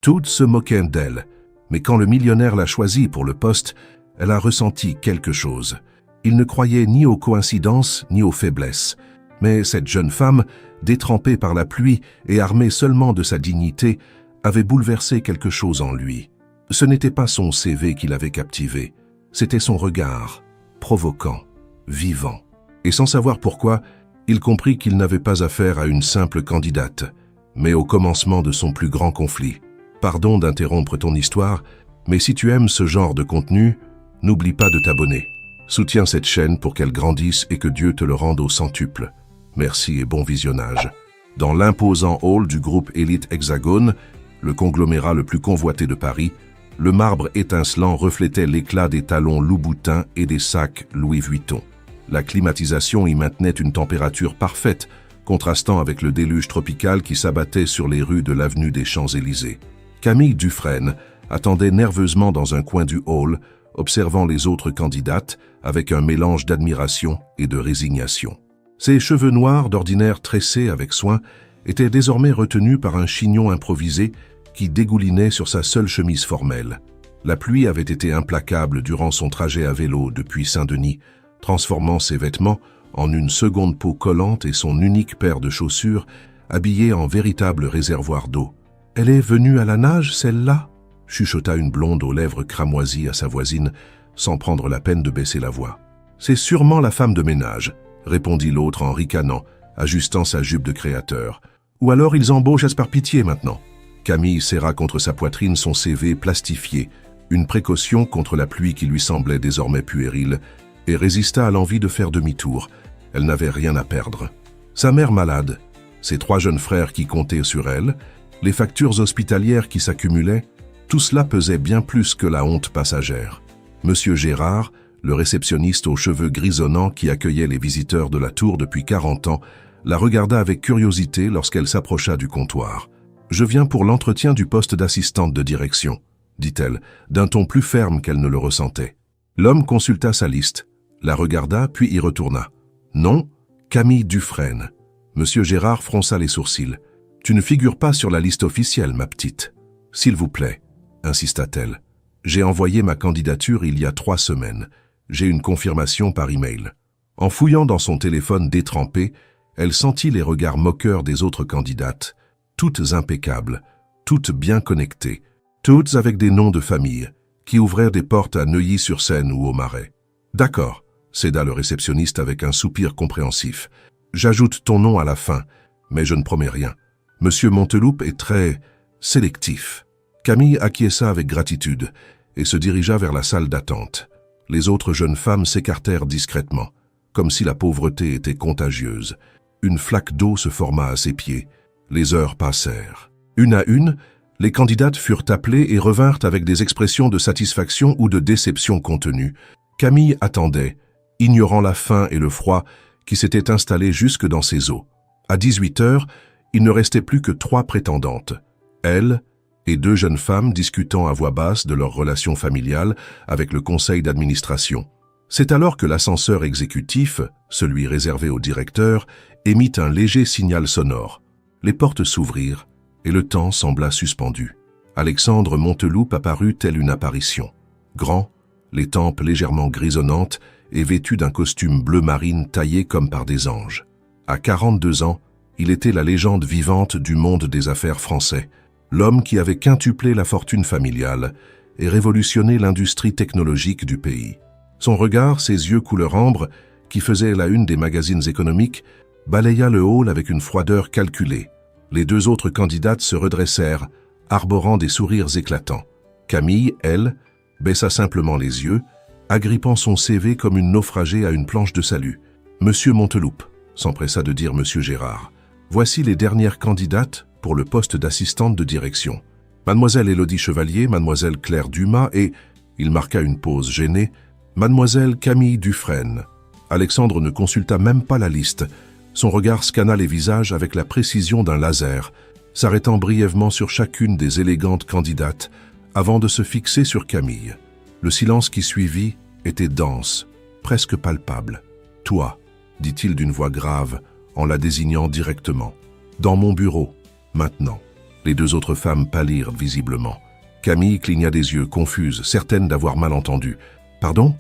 Toutes se moquaient d'elle, mais quand le millionnaire l'a choisie pour le poste, elle a ressenti quelque chose. Il ne croyait ni aux coïncidences ni aux faiblesses. Mais cette jeune femme, détrempée par la pluie et armée seulement de sa dignité, avait bouleversé quelque chose en lui. Ce n'était pas son CV qui l'avait captivé, c'était son regard, provoquant, vivant. Et sans savoir pourquoi, il comprit qu'il n'avait pas affaire à une simple candidate, mais au commencement de son plus grand conflit. Pardon d'interrompre ton histoire, mais si tu aimes ce genre de contenu, n'oublie pas de t'abonner. Soutiens cette chaîne pour qu'elle grandisse et que Dieu te le rende au centuple. Merci et bon visionnage. Dans l'imposant hall du groupe Élite Hexagone, le conglomérat le plus convoité de Paris, le marbre étincelant reflétait l'éclat des talons Louboutin et des sacs Louis Vuitton. La climatisation y maintenait une température parfaite, contrastant avec le déluge tropical qui s'abattait sur les rues de l'avenue des Champs-Élysées. Camille Dufresne attendait nerveusement dans un coin du hall, observant les autres candidates avec un mélange d'admiration et de résignation. Ses cheveux noirs, d'ordinaire tressés avec soin, étaient désormais retenus par un chignon improvisé qui dégoulinait sur sa seule chemise formelle. La pluie avait été implacable durant son trajet à vélo depuis Saint-Denis, transformant ses vêtements en une seconde peau collante et son unique paire de chaussures habillée en véritable réservoir d'eau. « Elle est venue à la nage, celle-là » chuchota une blonde aux lèvres cramoisies à sa voisine, sans prendre la peine de baisser la voix. « C'est sûrement la femme de ménage », répondit l'autre en ricanant, ajustant sa jupe de créateur. « Ou alors ils embauchent par pitié maintenant. » Camille serra contre sa poitrine son CV plastifié, une précaution contre la pluie qui lui semblait désormais puérile, et résista à l'envie de faire demi-tour. Elle n'avait rien à perdre. Sa mère malade, ses 3 jeunes frères qui comptaient sur elle, les factures hospitalières qui s'accumulaient, tout cela pesait bien plus que la honte passagère. Monsieur Gérard, le réceptionniste aux cheveux grisonnants qui accueillait les visiteurs de la tour depuis 40 ans, la regarda avec curiosité lorsqu'elle s'approcha du comptoir. « Je viens pour l'entretien du poste d'assistante de direction », dit-elle, d'un ton plus ferme qu'elle ne le ressentait. L'homme consulta sa liste, la regarda puis y retourna. « Non, Camille Dufresne. » Monsieur Gérard fronça les sourcils. « Tu ne figures pas sur la liste officielle, ma petite. »« S'il vous plaît, » insista-t-elle. « J'ai envoyé ma candidature il y a 3 semaines. J'ai une confirmation par email. » En fouillant dans son téléphone détrempé, elle sentit les regards moqueurs des autres candidates, toutes impeccables, toutes bien connectées, toutes avec des noms de famille, qui ouvrirent des portes à Neuilly-sur-Seine ou au Marais. « D'accord, » céda le réceptionniste avec un soupir compréhensif. « J'ajoute ton nom à la fin, mais je ne promets rien. Monsieur Monteloup est très sélectif. » Camille acquiesça avec gratitude et se dirigea vers la salle d'attente. Les autres jeunes femmes s'écartèrent discrètement, comme si la pauvreté était contagieuse. Une flaque d'eau se forma à ses pieds. Les heures passèrent. Une à une, les candidates furent appelées et revinrent avec des expressions de satisfaction ou de déception contenue. Camille attendait, ignorant la faim et le froid qui s'étaient installés jusque dans ses os. À 18 heures, il ne restait plus que 3 prétendantes. Elle et 2 jeunes femmes discutant à voix basse de leur relation familiale avec le conseil d'administration. C'est alors que l'ascenseur exécutif, celui réservé au directeur, émit un léger signal sonore. Les portes s'ouvrirent et le temps sembla suspendu. Alexandre Monteloup apparut telle une apparition. Grand, les tempes légèrement grisonnantes et vêtu d'un costume bleu marine taillé comme par des anges. À 42 ans, il était la légende vivante du monde des affaires français, l'homme qui avait quintuplé la fortune familiale et révolutionné l'industrie technologique du pays. Son regard, ses yeux couleur ambre, qui faisaient la une des magazines économiques, balaya le hall avec une froideur calculée. Les 2 autres candidates se redressèrent, arborant des sourires éclatants. Camille, elle, baissa simplement les yeux, agrippant son CV comme une naufragée à une planche de salut. « Monsieur Monteloup », s'empressa de dire Monsieur Gérard, « voici les dernières candidates pour le poste d'assistante de direction. Mademoiselle Élodie Chevalier, Mademoiselle Claire Dumas et, il marqua une pause gênée, Mademoiselle Camille Dufresne. » Alexandre ne consulta même pas la liste. Son regard scanna les visages avec la précision d'un laser, s'arrêtant brièvement sur chacune des élégantes candidates, avant de se fixer sur Camille. Le silence qui suivit était dense, presque palpable. « Toi », dit-il d'une voix grave, en la désignant directement. « Dans mon bureau, maintenant. » Les deux autres femmes pâlirent visiblement. Camille cligna des yeux, confuse, certaine d'avoir mal entendu. « Pardon ?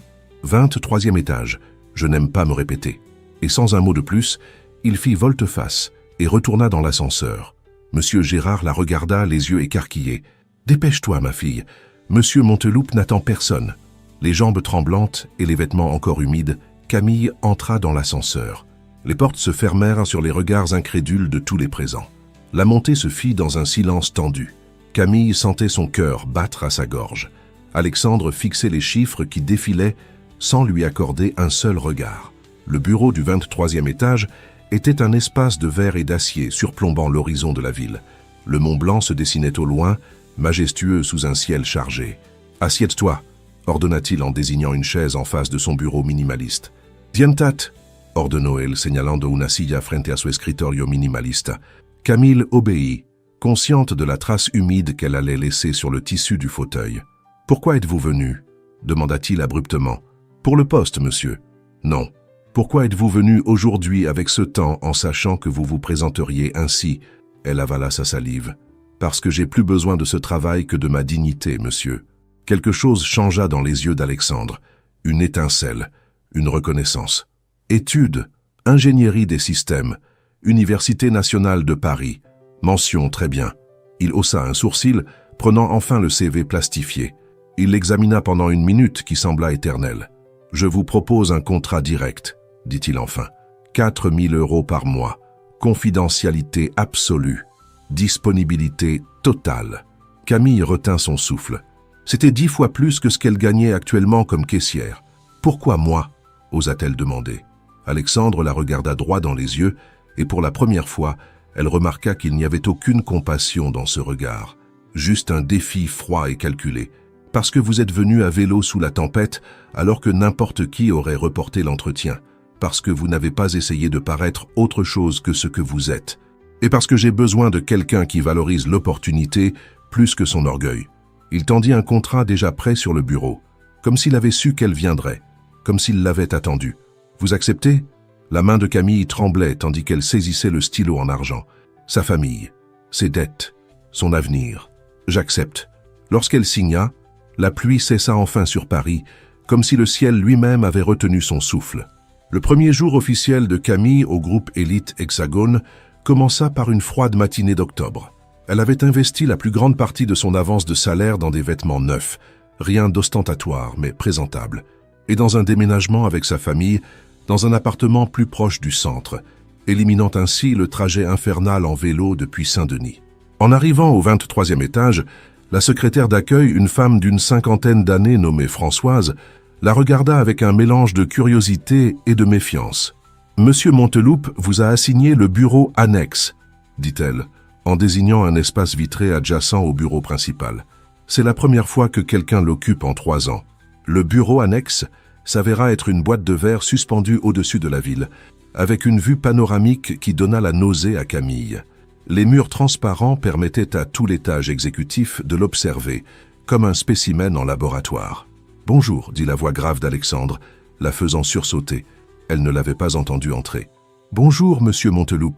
23e étage. Je n'aime pas me répéter. » Et sans un mot de plus, il fit volte-face et retourna dans l'ascenseur. Monsieur Gérard la regarda, les yeux écarquillés. « Dépêche-toi, ma fille. Monsieur Monteloup n'attend personne. » Les jambes tremblantes et les vêtements encore humides, Camille entra dans l'ascenseur. Les portes se fermèrent sur les regards incrédules de tous les présents. La montée se fit dans un silence tendu. Camille sentait son cœur battre à sa gorge. Alexandre fixait les chiffres qui défilaient sans lui accorder un seul regard. Le bureau du 23e étage était un espace de verre et d'acier surplombant l'horizon de la ville. Le Mont Blanc se dessinait au loin, majestueux sous un ciel chargé. « Assieds-toi » ordonna-t-il en désignant une chaise en face de son bureau minimaliste. « Dientat » ordonnó elle, señalando una silla frente a su escritorio minimalista. Camille obéit, consciente de la trace humide qu'elle allait laisser sur le tissu du fauteuil. « Pourquoi êtes-vous venu » demanda-t-il abruptement. « Pour le poste, monsieur. »« Non. Pourquoi êtes-vous venu aujourd'hui avec ce temps en sachant que vous vous présenteriez ainsi ?» Elle avala sa salive. « Parce que j'ai plus besoin de ce travail que de ma dignité, monsieur. » Quelque chose changea dans les yeux d'Alexandre. Une étincelle, une reconnaissance. Études, ingénierie des systèmes, Université nationale de Paris. Mention très bien. Il haussa un sourcil, prenant enfin le CV plastifié. Il l'examina pendant une minute qui sembla éternelle. « Je vous propose un contrat direct, » dit-il enfin. 4 000 € par mois. Confidentialité absolue. Disponibilité totale. Camille retint son souffle. C'était 10 fois plus que ce qu'elle gagnait actuellement comme caissière. « Pourquoi moi ?» osa-t-elle demander. Alexandre la regarda droit dans les yeux et pour la première fois, elle remarqua qu'il n'y avait aucune compassion dans ce regard. Juste un défi froid et calculé. Parce que vous êtes venu à vélo sous la tempête alors que n'importe qui aurait reporté l'entretien. Parce que vous n'avez pas essayé de paraître autre chose que ce que vous êtes. Et parce que j'ai besoin de quelqu'un qui valorise l'opportunité plus que son orgueil. Il tendit un contrat déjà prêt sur le bureau, comme s'il avait su qu'elle viendrait, comme s'il l'avait attendue. Vous acceptez ? La main de Camille tremblait tandis qu'elle saisissait le stylo en argent. Sa famille, ses dettes, son avenir. J'accepte. Lorsqu'elle signa, la pluie cessa enfin sur Paris, comme si le ciel lui-même avait retenu son souffle. Le premier jour officiel de Camille au groupe Élite Hexagone commença par une froide matinée d'octobre. Elle avait investi la plus grande partie de son avance de salaire dans des vêtements neufs, rien d'ostentatoire mais présentable, et dans un déménagement avec sa famille, dans un appartement plus proche du centre, éliminant ainsi le trajet infernal en vélo depuis Saint-Denis. En arrivant au 23e étage, la secrétaire d'accueil, une femme d'une 50aine d'années nommée Françoise, la regarda avec un mélange de curiosité et de méfiance. « Monsieur Monteloup vous a assigné le bureau annexe », dit-elle, en désignant un espace vitré adjacent au bureau principal. C'est la première fois que quelqu'un l'occupe en 3 ans. Le bureau annexe s'avéra être une boîte de verre suspendue au-dessus de la ville, avec une vue panoramique qui donna la nausée à Camille. Les murs transparents permettaient à tout l'étage exécutif de l'observer, comme un spécimen en laboratoire. « Bonjour », dit la voix grave d'Alexandre, la faisant sursauter. Elle ne l'avait pas entendu entrer. « Bonjour, monsieur Monteloup »,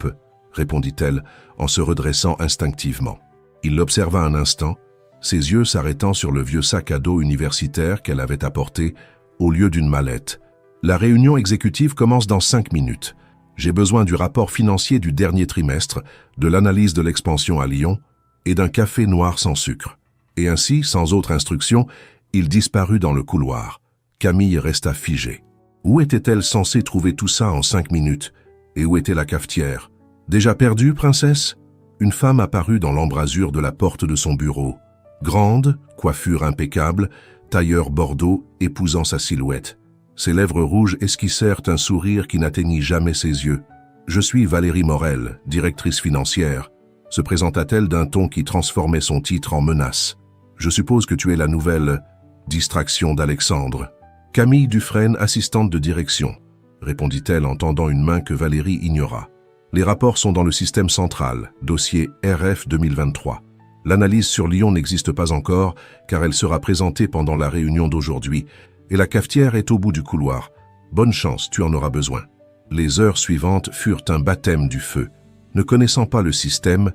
répondit-elle en se redressant instinctivement. Il l'observa un instant, ses yeux s'arrêtant sur le vieux sac à dos universitaire qu'elle avait apporté au lieu d'une mallette. « La réunion exécutive commence dans 5 minutes. J'ai besoin du rapport financier du dernier trimestre, de l'analyse de l'expansion à Lyon et d'un café noir sans sucre. » Et ainsi, sans autre instruction, il disparut dans le couloir. Camille resta figée. Où était-elle censée trouver tout ça en 5 minutes? Et où était la cafetière? Déjà perdue, princesse? Une femme apparut dans l'embrasure de la porte de son bureau. Grande, coiffure impeccable, tailleur bordeaux épousant sa silhouette. Ses lèvres rouges esquissèrent un sourire qui n'atteignit jamais ses yeux. « Je suis Valérie Morel, directrice financière », se présenta-t-elle d'un ton qui transformait son titre en menace. « Je suppose que tu es la nouvelle distraction d'Alexandre. »« Camille Dufresne, assistante de direction », répondit-elle en tendant une main que Valérie ignora. « Les rapports sont dans le système central, dossier RF 2023. L'analyse sur Lyon n'existe pas encore, car elle sera présentée pendant la réunion d'aujourd'hui, et la cafetière est au bout du couloir. Bonne chance, tu en auras besoin. » Les heures suivantes furent un baptême du feu. Ne connaissant pas le système,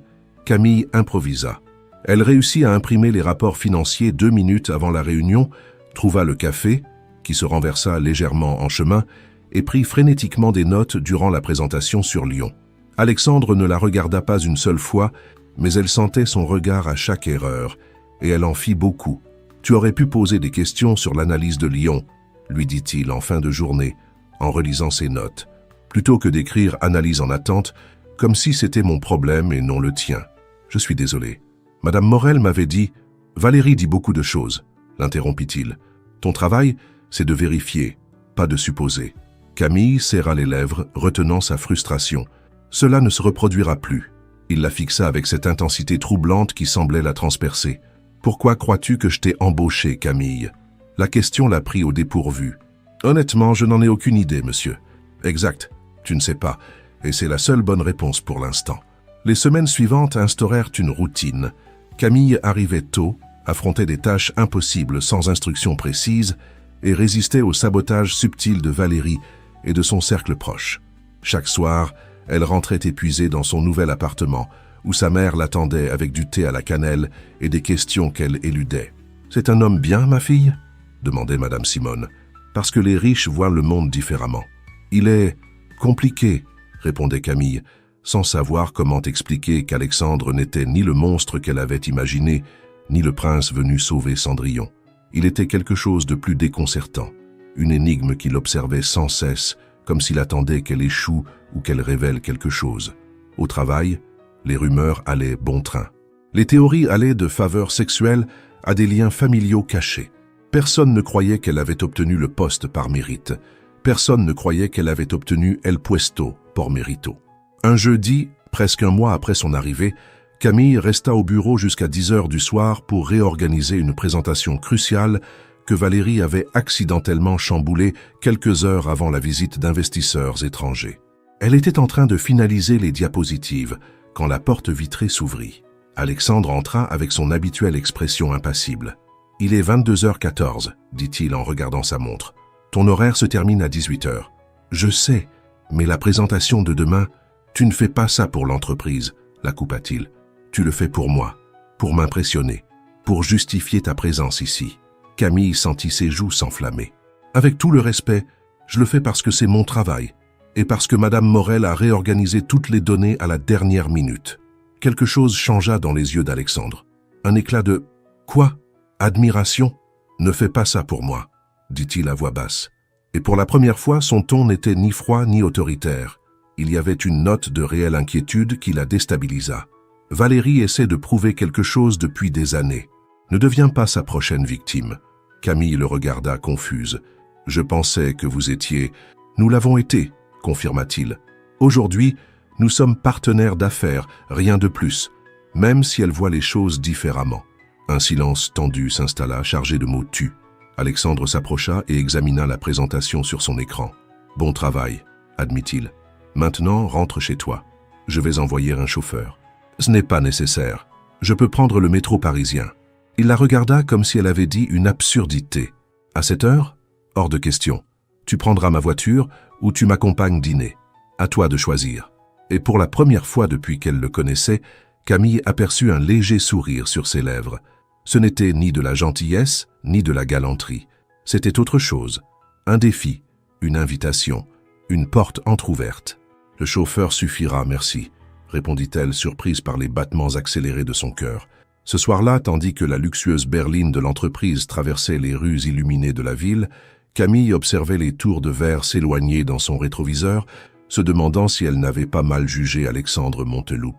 Camille improvisa. Elle réussit à imprimer les rapports financiers 2 minutes avant la réunion, trouva le café, qui se renversa légèrement en chemin, et prit frénétiquement des notes durant la présentation sur Lyon. Alexandre ne la regarda pas une seule fois, mais elle sentait son regard à chaque erreur, et elle en fit beaucoup. « Tu aurais pu poser des questions sur l'analyse de Lyon », lui dit-il en fin de journée, en relisant ses notes, plutôt que d'écrire « analyse en attente », comme si c'était mon problème et non le tien. « Je suis désolé. Madame Morel m'avait dit « Valérie dit beaucoup de choses », l'interrompit-il. « Ton travail, c'est de vérifier, pas de supposer. » Camille serra les lèvres, retenant sa frustration. Cela ne se reproduira plus. Il la fixa avec cette intensité troublante qui semblait la transpercer. « Pourquoi crois-tu que je t'ai embauché, Camille ?» La question la prit au dépourvu. « Honnêtement, je n'en ai aucune idée, monsieur. »« Exact, tu ne sais pas, et c'est la seule bonne réponse pour l'instant. » Les semaines suivantes instaurèrent une routine. Camille arrivait tôt, affrontait des tâches impossibles sans instructions précises et résistait au sabotage subtil de Valérie et de son cercle proche. Chaque soir, elle rentrait épuisée dans son nouvel appartement, où sa mère l'attendait avec du thé à la cannelle et des questions qu'elle éludait. « C'est un homme bien, ma fille ?» demandait Madame Simone. « Parce que les riches voient le monde différemment. »« Il est compliqué, » répondait Camille, sans savoir comment expliquer qu'Alexandre n'était ni le monstre qu'elle avait imaginé, ni le prince venu sauver Cendrillon. Il était quelque chose de plus déconcertant, une énigme qu'il observait sans cesse, comme s'il attendait qu'elle échoue ou qu'elle révèle quelque chose. Au travail, les rumeurs allaient bon train. Les théories allaient de faveurs sexuelles à des liens familiaux cachés. Personne ne croyait qu'elle avait obtenu le poste par mérite. Personne ne croyait qu'elle avait obtenu el puesto por mérito. Un jeudi, presque un mois après son arrivée, Camille resta au bureau jusqu'à 10 heures du soir pour réorganiser une présentation cruciale que Valérie avait accidentellement chamboulée quelques heures avant la visite d'investisseurs étrangers. Elle était en train de finaliser les diapositives quand la porte vitrée s'ouvrit. Alexandre entra avec son habituelle expression impassible. « Il est 22h14, dit-il en regardant sa montre. Ton horaire se termine à 18h. Je sais, mais la présentation de demain, tu ne fais pas ça pour l'entreprise, la coupa-t-il. Tu le fais pour moi, pour m'impressionner, pour justifier ta présence ici. » Camille sentit ses joues s'enflammer. « Avec tout le respect, je le fais parce que c'est mon travail, et parce que Madame Morel a réorganisé toutes les données à la dernière minute. » Quelque chose changea dans les yeux d'Alexandre. Un éclat de « Quoi ? Admiration ? Ne fais pas ça pour moi », dit-il à voix basse. Et pour la première fois, son ton n'était ni froid ni autoritaire. Il y avait une note de réelle inquiétude qui la déstabilisa. Valérie essaie de prouver quelque chose depuis des années. Ne deviens pas sa prochaine victime. Camille le regarda confuse. « Je pensais que vous étiez... »« Nous l'avons été, » confirma-t-il. « Aujourd'hui, nous sommes partenaires d'affaires, rien de plus, même si elle voit les choses différemment. » Un silence tendu s'installa, chargé de mots tus. Alexandre s'approcha et examina la présentation sur son écran. « Bon travail, » admit-il. « Maintenant, rentre chez toi. Je vais envoyer un chauffeur. »« Ce n'est pas nécessaire. Je peux prendre le métro parisien. » Il la regarda comme si elle avait dit une absurdité. « À cette heure ? Hors de question. Tu prendras ma voiture ou tu m'accompagnes dîner. À toi de choisir. » Et pour la première fois depuis qu'elle le connaissait, Camille aperçut un léger sourire sur ses lèvres. Ce n'était ni de la gentillesse, ni de la galanterie. C'était autre chose. Un défi, une invitation, une porte entr'ouverte. « Le chauffeur suffira, merci », répondit-elle, surprise par les battements accélérés de son cœur. Ce soir-là, tandis que la luxueuse berline de l'entreprise traversait les rues illuminées de la ville, Camille observait les tours de verre s'éloigner dans son rétroviseur, se demandant si elle n'avait pas mal jugé Alexandre Monteloup.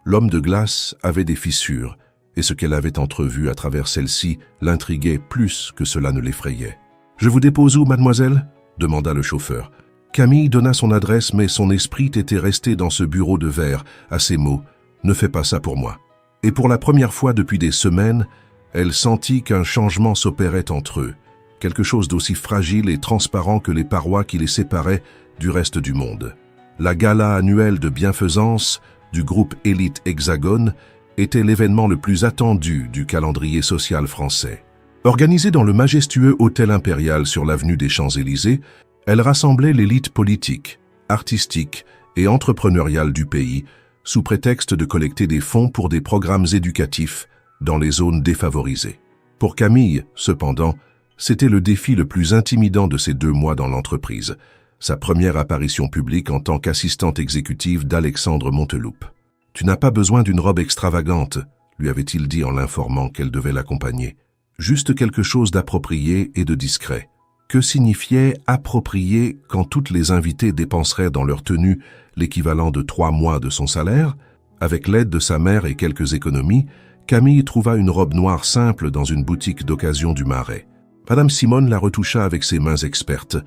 L'homme de glace avait des fissures, et ce qu'elle avait entrevu à travers celle-ci l'intriguait plus que cela ne l'effrayait. « Je vous dépose où, mademoiselle ?» demanda le chauffeur. Camille donna son adresse, mais son esprit était resté dans ce bureau de verre, à ces mots « Ne fais pas ça pour moi ». Et pour la première fois depuis des semaines, elle sentit qu'un changement s'opérait entre eux, quelque chose d'aussi fragile et transparent que les parois qui les séparaient du reste du monde. La gala annuelle de bienfaisance du groupe Élite Hexagone était l'événement le plus attendu du calendrier social français. Organisée dans le majestueux hôtel impérial sur l'avenue des Champs-Élysées, elle rassemblait l'élite politique, artistique et entrepreneuriale du pays, sous prétexte de collecter des fonds pour des programmes éducatifs dans les zones défavorisées. Pour Camille, cependant, c'était le défi le plus intimidant de ces 2 mois dans l'entreprise, sa première apparition publique en tant qu'assistante exécutive d'Alexandre Monteloup. « Tu n'as pas besoin d'une robe extravagante », lui avait-il dit en l'informant qu'elle devait l'accompagner. « Juste quelque chose d'approprié et de discret. » Que signifiait « approprié » quand toutes les invitées dépenseraient dans leur tenue l'équivalent de 3 mois de son salaire? Avec l'aide de sa mère et quelques économies, Camille trouva une robe noire simple dans une boutique d'occasion du Marais. Madame Simone la retoucha avec ses mains expertes,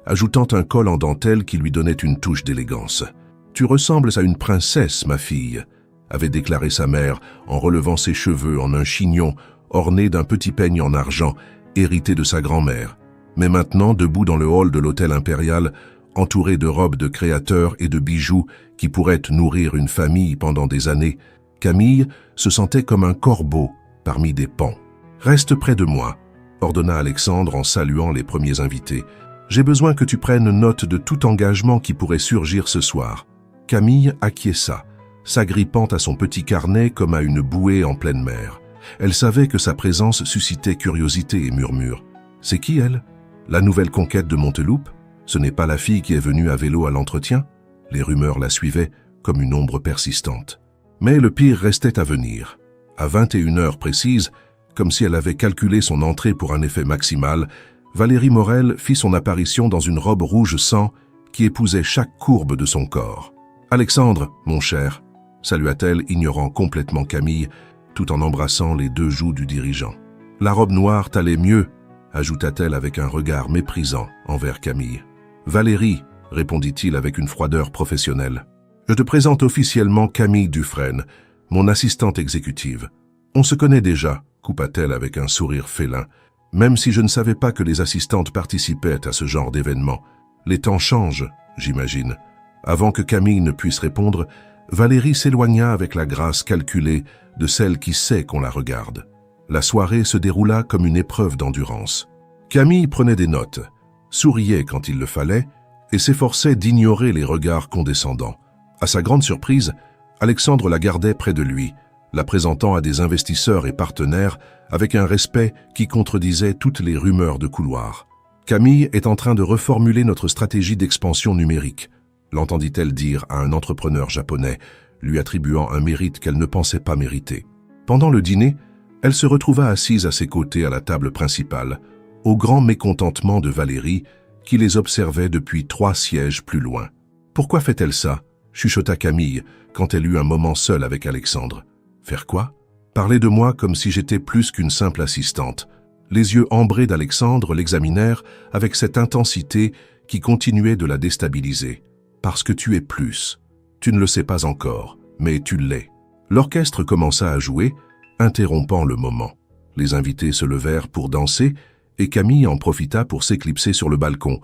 ajoutant un col en dentelle qui lui donnait une touche d'élégance. « Tu ressembles à une princesse, ma fille », avait déclaré sa mère en relevant ses cheveux en un chignon orné d'un petit peigne en argent hérité de sa grand-mère. Mais maintenant, debout dans le hall de l'hôtel impérial, entouré de robes de créateurs et de bijoux qui pourraient nourrir une famille pendant des années, Camille se sentait comme un corbeau parmi des paons. « Reste près de moi », ordonna Alexandre en saluant les premiers invités. « J'ai besoin que tu prennes note de tout engagement qui pourrait surgir ce soir. » Camille acquiesça, s'agrippant à son petit carnet comme à une bouée en pleine mer. Elle savait que sa présence suscitait curiosité et murmure. « C'est qui, elle ? La nouvelle conquête de Monteloup ? Ce n'est pas la fille qui est venue à vélo à l'entretien ?» Les rumeurs la suivaient comme une ombre persistante. Mais le pire restait à venir. À 21h précises, comme si elle avait calculé son entrée pour un effet maximal, Valérie Morel fit son apparition dans une robe rouge sang qui épousait chaque courbe de son corps. « Alexandre, mon cher », salua-t-elle, ignorant complètement Camille, tout en embrassant les 2 joues du dirigeant. « La robe noire t'allait mieux », ajouta-t-elle avec un regard méprisant envers Camille. « Valérie », répondit-il avec une froideur professionnelle. « Je te présente officiellement Camille Dufresne, mon assistante exécutive. On se connaît déjà », coupa-t-elle avec un sourire félin, même si je ne savais pas que les assistantes participaient à ce genre d'événement. Les temps changent, j'imagine. Avant que Camille ne puisse répondre, Valérie s'éloigna avec la grâce calculée de celle qui sait qu'on la regarde. La soirée se déroula comme une épreuve d'endurance. Camille prenait des notes, souriait quand il le fallait et s'efforçait d'ignorer les regards condescendants. À sa grande surprise, Alexandre la gardait près de lui, la présentant à des investisseurs et partenaires avec un respect qui contredisait toutes les rumeurs de couloir. « Camille est en train de reformuler notre stratégie d'expansion numérique », l'entendit-elle dire à un entrepreneur japonais, lui attribuant un mérite qu'elle ne pensait pas mériter. Pendant le dîner, elle se retrouva assise à ses côtés à la table principale, au grand mécontentement de Valérie, qui les observait depuis 3 sièges plus loin. « Pourquoi fait-elle ça ?» chuchota Camille quand elle eut un moment seule avec Alexandre. « Faire quoi ?» Parler de moi comme si j'étais plus qu'une simple assistante. Les yeux ambrés d'Alexandre l'examinèrent avec cette intensité qui continuait de la déstabiliser. « Parce que tu es plus. Tu ne le sais pas encore, mais tu l'es. » L'orchestre commença à jouer, interrompant le moment. Les invités se levèrent pour danser et Camille en profita pour s'éclipser sur le balcon,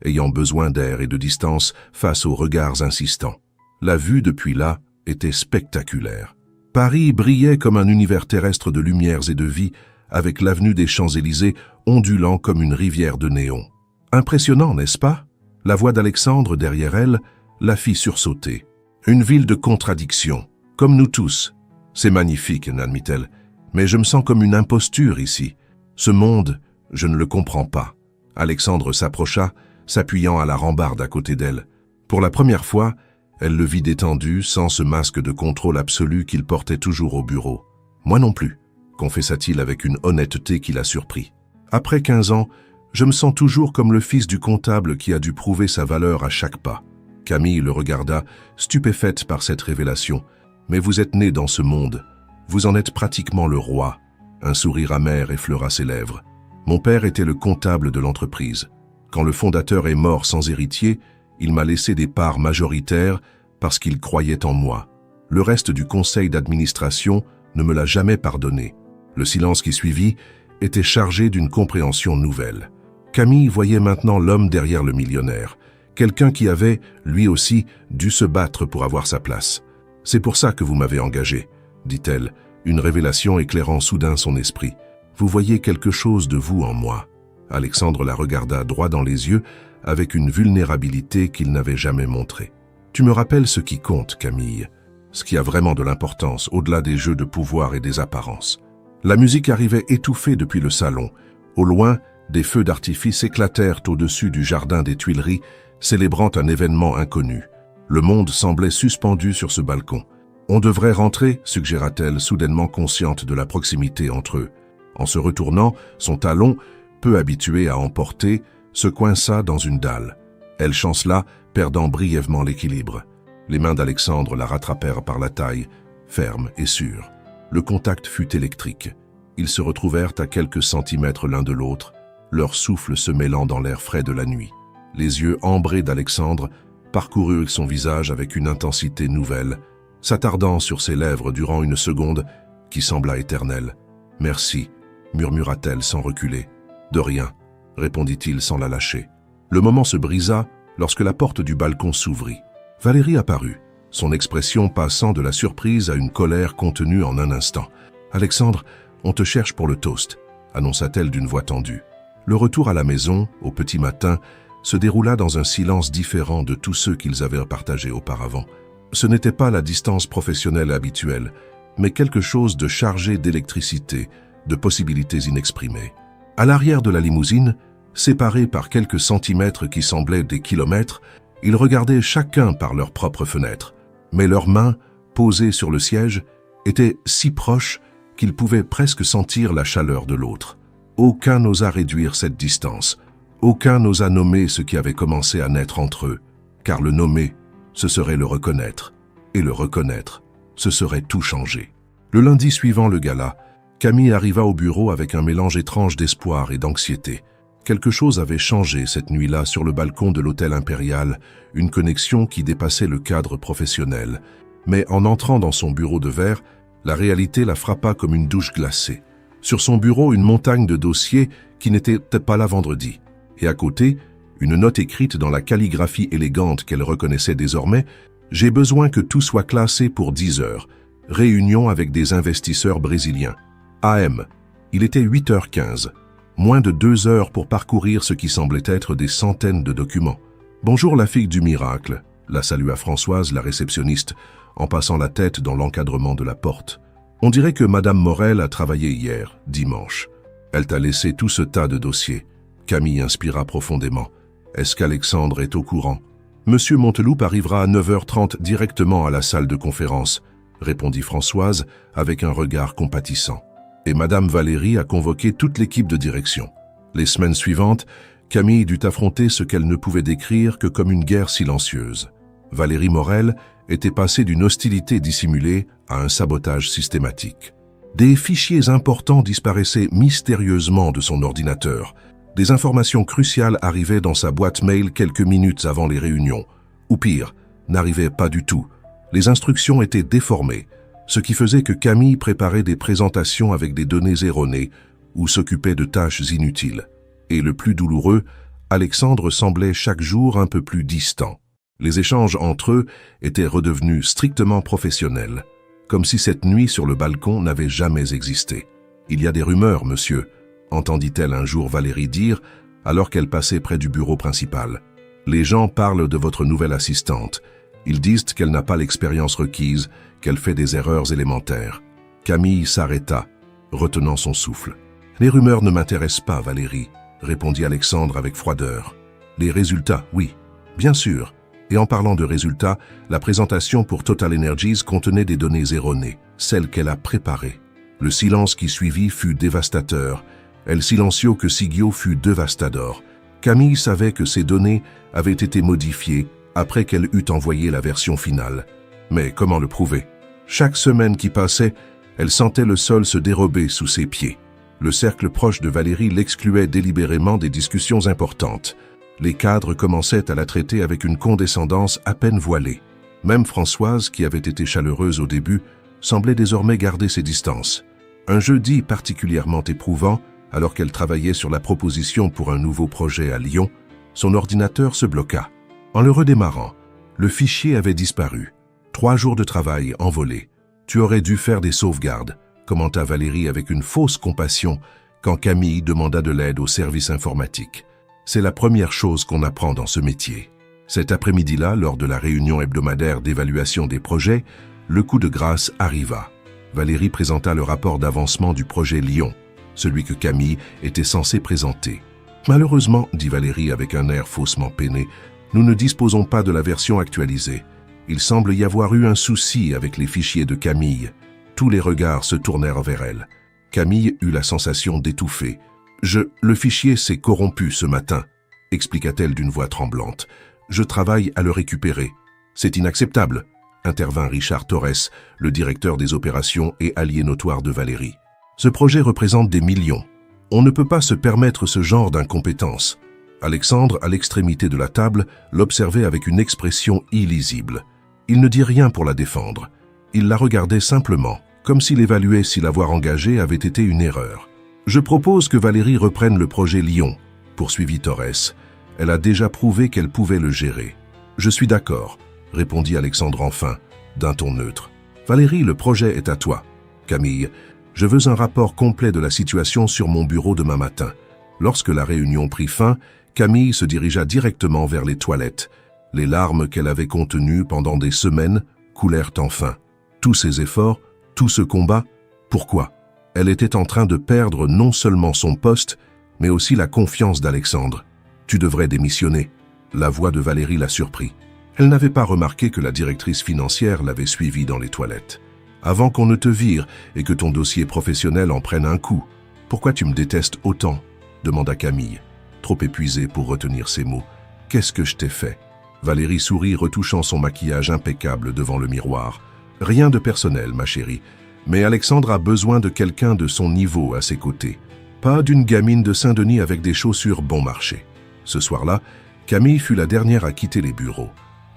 ayant besoin d'air et de distance face aux regards insistants. La vue depuis là était spectaculaire. Paris brillait comme un univers terrestre de lumières et de vie, avec l'avenue des Champs-Élysées ondulant comme une rivière de néon. Impressionnant, n'est-ce pas? La voix d'Alexandre derrière elle la fit sursauter. Une ville de contradictions, comme nous tous. C'est magnifique, n'admit-elle, mais je me sens comme une imposture ici. Ce monde, je ne le comprends pas. Alexandre s'approcha, s'appuyant à la rambarde à côté d'elle. Pour la première fois, elle le vit détendu, sans ce masque de contrôle absolu qu'il portait toujours au bureau. « Moi non plus », confessa-t-il avec une honnêteté qui la surprit. « Après 15 ans, je me sens toujours comme le fils du comptable qui a dû prouver sa valeur à chaque pas. » Camille le regarda, stupéfaite par cette révélation. « Mais vous êtes né dans ce monde. Vous en êtes pratiquement le roi. » Un sourire amer effleura ses lèvres. « Mon père était le comptable de l'entreprise. Quand le fondateur est mort sans héritier, il m'a laissé des parts majoritaires parce qu'il croyait en moi. Le reste du conseil d'administration ne me l'a jamais pardonné. » Le silence qui suivit était chargé d'une compréhension nouvelle. Camille voyait maintenant l'homme derrière le millionnaire, quelqu'un qui avait, lui aussi, dû se battre pour avoir sa place. « C'est pour ça que vous m'avez engagé, » dit-elle, une révélation éclairant soudain son esprit. « Vous voyez quelque chose de vous en moi. » Alexandre la regarda droit dans les yeux avec une vulnérabilité qu'il n'avait jamais montrée. « Tu me rappelles ce qui compte, Camille. ce qui a vraiment de l'importance au-delà des jeux de pouvoir et des apparences. La musique arrivait étouffée depuis le salon. Au loin, des feux d'artifice éclatèrent au-dessus du jardin des Tuileries, célébrant un événement inconnu. Le monde semblait suspendu sur ce balcon. On devrait rentrer, suggéra-t-elle, soudainement consciente de la proximité entre eux. En se retournant, son talon, peu habitué à emporter, se coinça dans une dalle. Elle chancela, perdant brièvement l'équilibre. Les mains d'Alexandre la rattrapèrent par la taille, ferme et sûre. Le contact fut électrique. Ils se retrouvèrent à quelques centimètres l'un de l'autre, leur souffle se mêlant dans l'air frais de la nuit. Les yeux ambrés d'Alexandre parcoururent son visage avec une intensité nouvelle, s'attardant sur ses lèvres durant une seconde qui sembla éternelle. « Merci », murmura-t-elle sans reculer. « De rien », répondit-il sans la lâcher. Le moment se brisa lorsque la porte du balcon s'ouvrit. Valérie apparut, son expression passant de la surprise à une colère contenue en un instant. « Alexandre, on te cherche pour le toast », annonça-t-elle d'une voix tendue. Le retour à la maison, au petit matin, se déroula dans un silence différent de tous ceux qu'ils avaient partagés auparavant. Ce n'était pas la distance professionnelle habituelle, mais quelque chose de chargé d'électricité, de possibilités inexprimées. À l'arrière de la limousine, séparés par quelques centimètres qui semblaient des kilomètres, ils regardaient chacun par leur propre fenêtre. Mais leurs mains, posées sur le siège, étaient si proches qu'ils pouvaient presque sentir la chaleur de l'autre. Aucun n'osa réduire cette distance. Aucun n'osa nommer ce qui avait commencé à naître entre eux, car le nommer, ce serait le reconnaître, et le reconnaître, ce serait tout changer. Le lundi suivant le gala, Camille arriva au bureau avec un mélange étrange d'espoir et d'anxiété. Quelque chose avait changé cette nuit-là sur le balcon de l'hôtel impérial, une connexion qui dépassait le cadre professionnel. Mais en entrant dans son bureau de verre, la réalité la frappa comme une douche glacée. Sur son bureau, une montagne de dossiers qui n'était pas là vendredi. Et à côté, une note écrite dans la calligraphie élégante qu'elle reconnaissait désormais, « J'ai besoin que tout soit classé pour 10 heures. Réunion avec des investisseurs brésiliens. AM. Il était 8h15. Moins de 2 heures pour parcourir ce qui semblait être des centaines de documents. « Bonjour la fille du miracle », la salua Françoise, la réceptionniste, en passant la tête dans l'encadrement de la porte. « On dirait que Madame Morel a travaillé hier, dimanche. Elle t'a laissé tout ce tas de dossiers. » Camille inspira profondément. « Est-ce qu'Alexandre est au courant ?»« Monsieur Monteloup arrivera à 9h30 directement à la salle de conférence, » répondit Françoise avec un regard compatissant. Et Madame Valérie a convoqué toute l'équipe de direction. Les semaines suivantes, Camille dut affronter ce qu'elle ne pouvait décrire que comme une guerre silencieuse. Valérie Morel était passée d'une hostilité dissimulée à un sabotage systématique. Des fichiers importants disparaissaient mystérieusement de son ordinateur. Des informations cruciales arrivaient dans sa boîte mail quelques minutes avant les réunions. Ou pire, n'arrivaient pas du tout. Les instructions étaient déformées, ce qui faisait que Camille préparait des présentations avec des données erronées ou s'occupait de tâches inutiles. Et le plus douloureux, Alexandre semblait chaque jour un peu plus distant. Les échanges entre eux étaient redevenus strictement professionnels, comme si cette nuit sur le balcon n'avait jamais existé. « Il y a des rumeurs, monsieur », entendit-elle un jour Valérie dire, alors qu'elle passait près du bureau principal. « Les gens parlent de votre nouvelle assistante. Ils disent qu'elle n'a pas l'expérience requise, qu'elle fait des erreurs élémentaires. » Camille s'arrêta, retenant son souffle. « Les rumeurs ne m'intéressent pas, Valérie, » répondit Alexandre avec froideur. « Les résultats, oui, bien sûr. Et en parlant de résultats, la présentation pour Total Energies contenait des données erronées, celles qu'elle a préparées. Le silence qui suivit fut dévastateur. El silencio que siguió fut devastador. Camille savait que ces données avaient été modifiées après qu'elle eut envoyé la version finale. Mais comment le prouver? Chaque semaine qui passait, elle sentait le sol se dérober sous ses pieds. Le cercle proche de Valérie l'excluait délibérément des discussions importantes. Les cadres commençaient à la traiter avec une condescendance à peine voilée. Même Françoise, qui avait été chaleureuse au début, semblait désormais garder ses distances. Un jeudi particulièrement éprouvant, alors qu'elle travaillait sur la proposition pour un nouveau projet à Lyon, son ordinateur se bloqua. En le redémarrant, le fichier avait disparu. 3 jours de travail envolés. Tu aurais dû faire des sauvegardes, commenta Valérie avec une fausse compassion quand Camille demanda de l'aide au service informatique. C'est la première chose qu'on apprend dans ce métier. Cet après-midi-là, lors de la réunion hebdomadaire d'évaluation des projets, le coup de grâce arriva. Valérie présenta le rapport d'avancement du projet Lion, celui que Camille était censé présenter. « Malheureusement, dit Valérie avec un air faussement peiné, nous ne disposons pas de la version actualisée. Il semble y avoir eu un souci avec les fichiers de Camille. » Tous les regards se tournèrent vers elle. Camille eut la sensation d'étouffer. « Le fichier s'est corrompu ce matin, » expliqua-t-elle d'une voix tremblante. « Je travaille à le récupérer. »« C'est inacceptable » intervint Richard Torres, le directeur des opérations et allié notoire de Valérie. « Ce projet représente des millions. On ne peut pas se permettre ce genre d'incompétence. » Alexandre, à l'extrémité de la table, l'observait avec une expression illisible. Il ne dit rien pour la défendre. Il la regardait simplement, comme s'il évaluait si l'avoir engagée avait été une erreur. « Je propose que Valérie reprenne le projet Lion, » poursuivit Torres. « Elle a déjà prouvé qu'elle pouvait le gérer. »« Je suis d'accord, » répondit Alexandre enfin, d'un ton neutre. « Valérie, le projet est à toi. Camille, je veux un rapport complet de la situation sur mon bureau demain matin. » Lorsque la réunion prit fin, Camille se dirigea directement vers les toilettes. Les larmes qu'elle avait contenues pendant des semaines coulèrent enfin. Tous ces efforts, tout ce combat, pourquoi? Elle était en train de perdre non seulement son poste, mais aussi la confiance d'Alexandre. « Tu devrais démissionner. » La voix de Valérie la surprit. Elle n'avait pas remarqué que la directrice financière l'avait suivie dans les toilettes. « Avant qu'on ne te vire et que ton dossier professionnel en prenne un coup. Pourquoi tu me détestes autant ?» demanda Camille, trop épuisée pour retenir ses mots. « Qu'est-ce que je t'ai fait ?» Valérie sourit, retouchant son maquillage impeccable devant le miroir. « Rien de personnel, ma chérie, mais Alexandre a besoin de quelqu'un de son niveau à ses côtés. Pas d'une gamine de Saint-Denis avec des chaussures bon marché. » Ce soir-là, Camille fut la dernière à quitter les bureaux.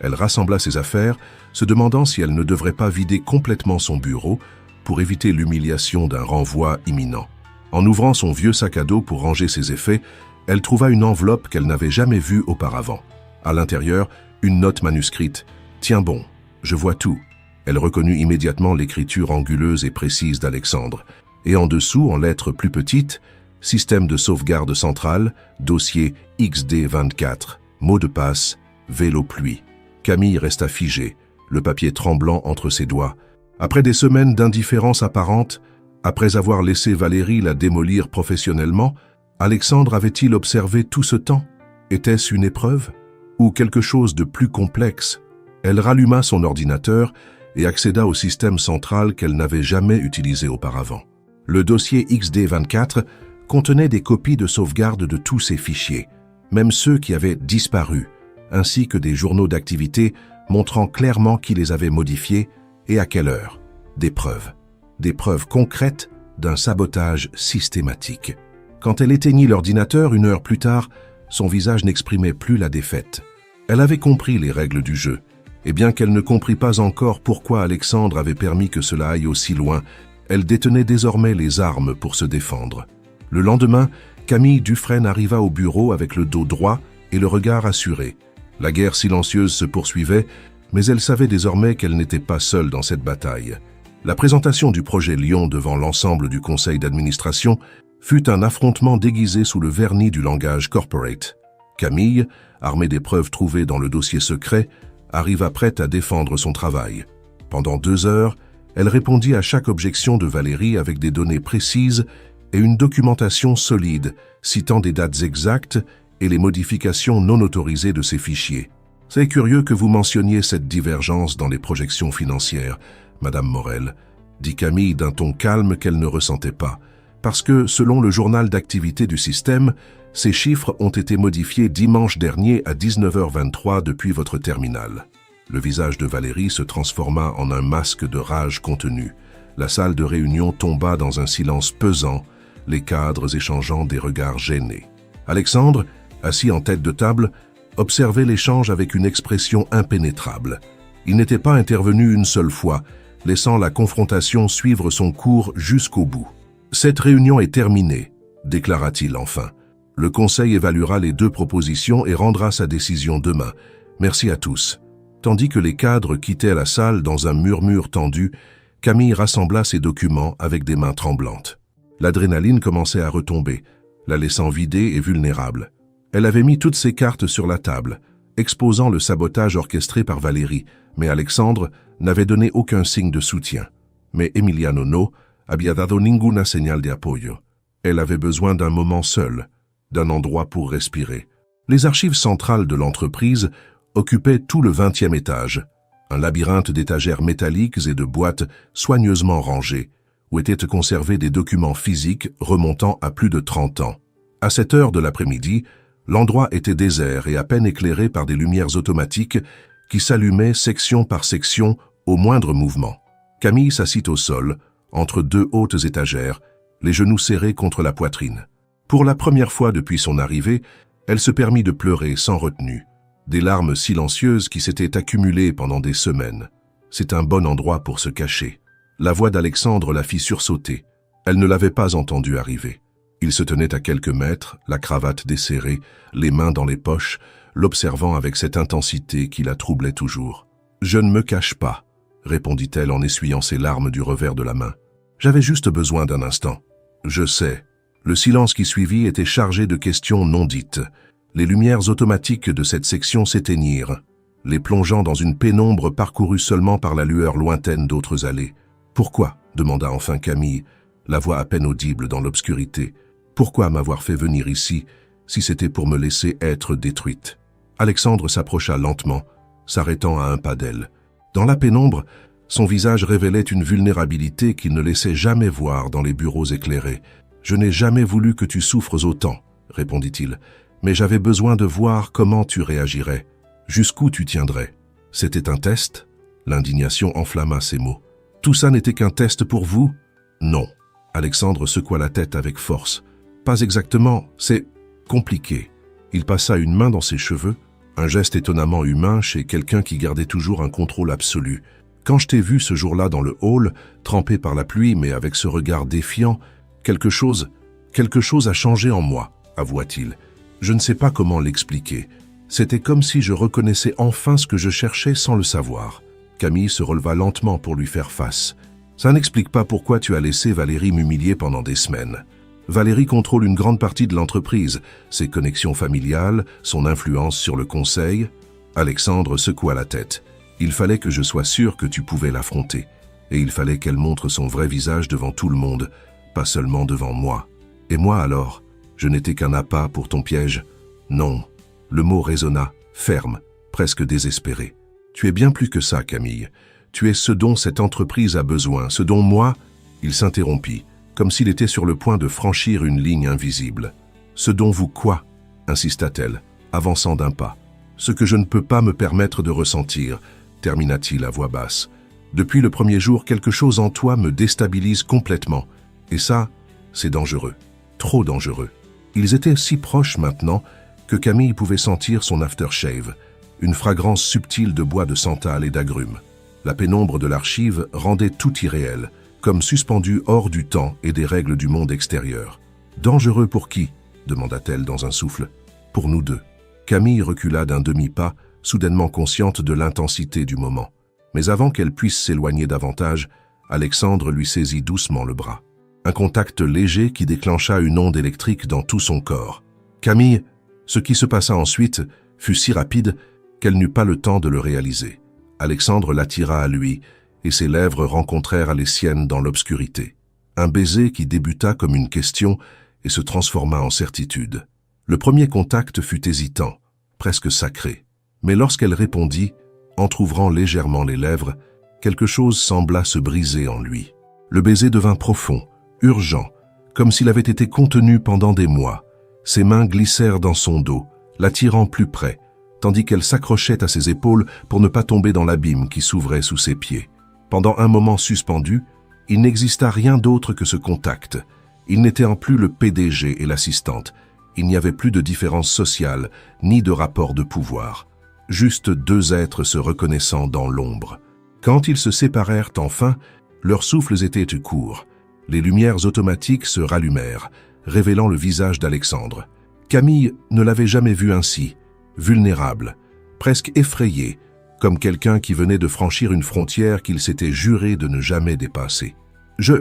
Elle rassembla ses affaires, se demandant si elle ne devrait pas vider complètement son bureau pour éviter l'humiliation d'un renvoi imminent. En ouvrant son vieux sac à dos pour ranger ses effets, elle trouva une enveloppe qu'elle n'avait jamais vue auparavant. À l'intérieur, une note manuscrite. « Tiens bon, je vois tout. » Elle reconnut immédiatement l'écriture anguleuse et précise d'Alexandre. Et en dessous, en lettres plus petites, « Système de sauvegarde centrale, dossier XD24, mot de passe, vélo pluie. » Camille resta figée, le papier tremblant entre ses doigts. Après des semaines d'indifférence apparente, après avoir laissé Valérie la démolir professionnellement, Alexandre avait-il observé tout ce temps? Était-ce une épreuve? Ou quelque chose de plus complexe? Elle ralluma son ordinateur et accéda au système central qu'elle n'avait jamais utilisé auparavant. Le dossier XD24 contenait des copies de sauvegarde de tous ses fichiers, même ceux qui avaient disparu, ainsi que des journaux d'activité montrant clairement qui les avait modifiés et à quelle heure. Des preuves concrètes d'un sabotage systématique. Quand elle éteignit l'ordinateur 1 heure plus tard, son visage n'exprimait plus la défaite. Elle avait compris les règles du jeu, et bien qu'elle ne comprit pas encore pourquoi Alexandre avait permis que cela aille aussi loin, elle détenait désormais les armes pour se défendre. Le lendemain, Camille Dufresne arriva au bureau avec le dos droit et le regard assuré. La guerre silencieuse se poursuivait, mais elle savait désormais qu'elle n'était pas seule dans cette bataille. La présentation du projet Lion devant l'ensemble du conseil d'administration fut un affrontement déguisé sous le vernis du langage corporate. Camille, armée des preuves trouvées dans le dossier secret, arriva prête à défendre son travail. Pendant 2 heures, elle répondit à chaque objection de Valérie avec des données précises et une documentation solide, citant des dates exactes et les modifications non autorisées de ses fichiers. « C'est curieux que vous mentionniez cette divergence dans les projections financières, Madame Morel, » dit Camille d'un ton calme qu'elle ne ressentait pas, parce que, selon le journal d'activité du système, ces chiffres ont été modifiés dimanche dernier à 19h23 depuis votre terminal. Le visage de Valérie se transforma en un masque de rage contenue. La salle de réunion tomba dans un silence pesant, les cadres échangeant des regards gênés. Alexandre, assis en tête de table, observait l'échange avec une expression impénétrable. Il n'était pas intervenu une seule fois, laissant la confrontation suivre son cours jusqu'au bout. « Cette réunion est terminée », déclara-t-il enfin. « Le Conseil évaluera les 2 propositions et rendra sa décision demain. Merci à tous. » Tandis que les cadres quittaient la salle dans un murmure tendu, Camille rassembla ses documents avec des mains tremblantes. L'adrénaline commençait à retomber, la laissant vidée et vulnérable. Elle avait mis toutes ses cartes sur la table, exposant le sabotage orchestré par Valérie, mais Alexandre n'avait donné aucun signe de soutien. Mais Emiliano no había dado ninguna señal de apoyo. Elle avait besoin d'un moment seul, d'un endroit pour respirer. Les archives centrales de l'entreprise occupaient tout le 20e étage, un labyrinthe d'étagères métalliques et de boîtes soigneusement rangées, où étaient conservés des documents physiques remontant à plus de 30 ans. À cette heure de l'après-midi, l'endroit était désert et à peine éclairé par des lumières automatiques qui s'allumaient section par section au moindre mouvement. Camille s'assit au sol, entre deux hautes étagères, les genoux serrés contre la poitrine. Pour la première fois depuis son arrivée, elle se permit de pleurer sans retenue. Des larmes silencieuses qui s'étaient accumulées pendant des semaines. C'est un bon endroit pour se cacher. La voix d'Alexandre la fit sursauter. Elle ne l'avait pas entendu arriver. Il se tenait à quelques mètres, la cravate desserrée, les mains dans les poches, l'observant avec cette intensité qui la troublait toujours. « Je ne me cache pas », répondit-elle en essuyant ses larmes du revers de la main. « J'avais juste besoin d'un instant. »« Je sais. » Le silence qui suivit était chargé de questions non dites. Les lumières automatiques de cette section s'éteignirent, les plongeant dans une pénombre parcourue seulement par la lueur lointaine d'autres allées. « Pourquoi ?» demanda enfin Camille, la voix à peine audible dans l'obscurité. « Pourquoi m'avoir fait venir ici, si c'était pour me laisser être détruite ?» Alexandre s'approcha lentement, s'arrêtant à un pas d'elle. Dans la pénombre, son visage révélait une vulnérabilité qu'il ne laissait jamais voir dans les bureaux éclairés. « Je n'ai jamais voulu que tu souffres autant, » répondit-il, « mais j'avais besoin de voir comment tu réagirais, jusqu'où tu tiendrais. » C'était un test ? L'indignation enflamma ses mots. « Tout ça n'était qu'un test pour vous ? » ?»« Non. » Alexandre secoua la tête avec force. « Pas exactement, c'est compliqué. » Il passa une main dans ses cheveux, un geste étonnamment humain chez quelqu'un qui gardait toujours un contrôle absolu. « Quand je t'ai vu ce jour-là dans le hall, trempé par la pluie mais avec ce regard défiant, quelque chose a changé en moi, avoua-t-il. Je ne sais pas comment l'expliquer. C'était comme si je reconnaissais enfin ce que je cherchais sans le savoir. » Camille se releva lentement pour lui faire face. « Ça n'explique pas pourquoi tu as laissé Valérie m'humilier pendant des semaines. Valérie contrôle une grande partie de l'entreprise, ses connexions familiales, son influence sur le conseil. » Alexandre secoua la tête. « Il fallait que je sois sûr que tu pouvais l'affronter. Et il fallait qu'elle montre son vrai visage devant tout le monde, pas seulement devant moi. Et moi alors, je n'étais qu'un appât pour ton piège. Non. » Le mot résonna, ferme, presque désespéré. « Tu es bien plus que ça, Camille. Tu es ce dont cette entreprise a besoin, ce dont moi... » Il s'interrompit, comme s'il était sur le point de franchir une ligne invisible. « Ce dont vous quoi ?» insista-t-elle, avançant d'un pas. « Ce que je ne peux pas me permettre de ressentir, » termina-t-il à voix basse. « Depuis le premier jour, quelque chose en toi me déstabilise complètement. Et ça, c'est dangereux. Trop dangereux. » Ils étaient si proches maintenant que Camille pouvait sentir son aftershave, une fragrance subtile de bois de santal et d'agrumes. La pénombre de l'archive rendait tout irréel, comme suspendu hors du temps et des règles du monde extérieur. « Dangereux pour qui ?» demanda-t-elle dans un souffle. « Pour nous deux. » Camille recula d'un demi-pas, soudainement consciente de l'intensité du moment. Mais avant qu'elle puisse s'éloigner davantage, Alexandre lui saisit doucement le bras. Un contact léger qui déclencha une onde électrique dans tout son corps. Camille, ce qui se passa ensuite fut si rapide qu'elle n'eut pas le temps de le réaliser. Alexandre l'attira à lui, et ses lèvres rencontrèrent les siennes dans l'obscurité. Un baiser qui débuta comme une question et se transforma en certitude. Le premier contact fut hésitant, presque sacré. Mais lorsqu'elle répondit, entr'ouvrant légèrement les lèvres, quelque chose sembla se briser en lui. Le baiser devint profond, urgent, comme s'il avait été contenu pendant des mois. Ses mains glissèrent dans son dos, l'attirant plus près, tandis qu'elle s'accrochait à ses épaules pour ne pas tomber dans l'abîme qui s'ouvrait sous ses pieds. Pendant un moment suspendu, il n'exista rien d'autre que ce contact. Il n'était en plus le PDG et l'assistante. Il n'y avait plus de différence sociale, ni de rapport de pouvoir. Juste deux êtres se reconnaissant dans l'ombre. Quand ils se séparèrent enfin, leurs souffles étaient courts. Les lumières automatiques se rallumèrent, révélant le visage d'Alexandre. Camille ne l'avait jamais vu ainsi, vulnérable, presque effrayé, comme quelqu'un qui venait de franchir une frontière qu'il s'était juré de ne jamais dépasser. « Je... »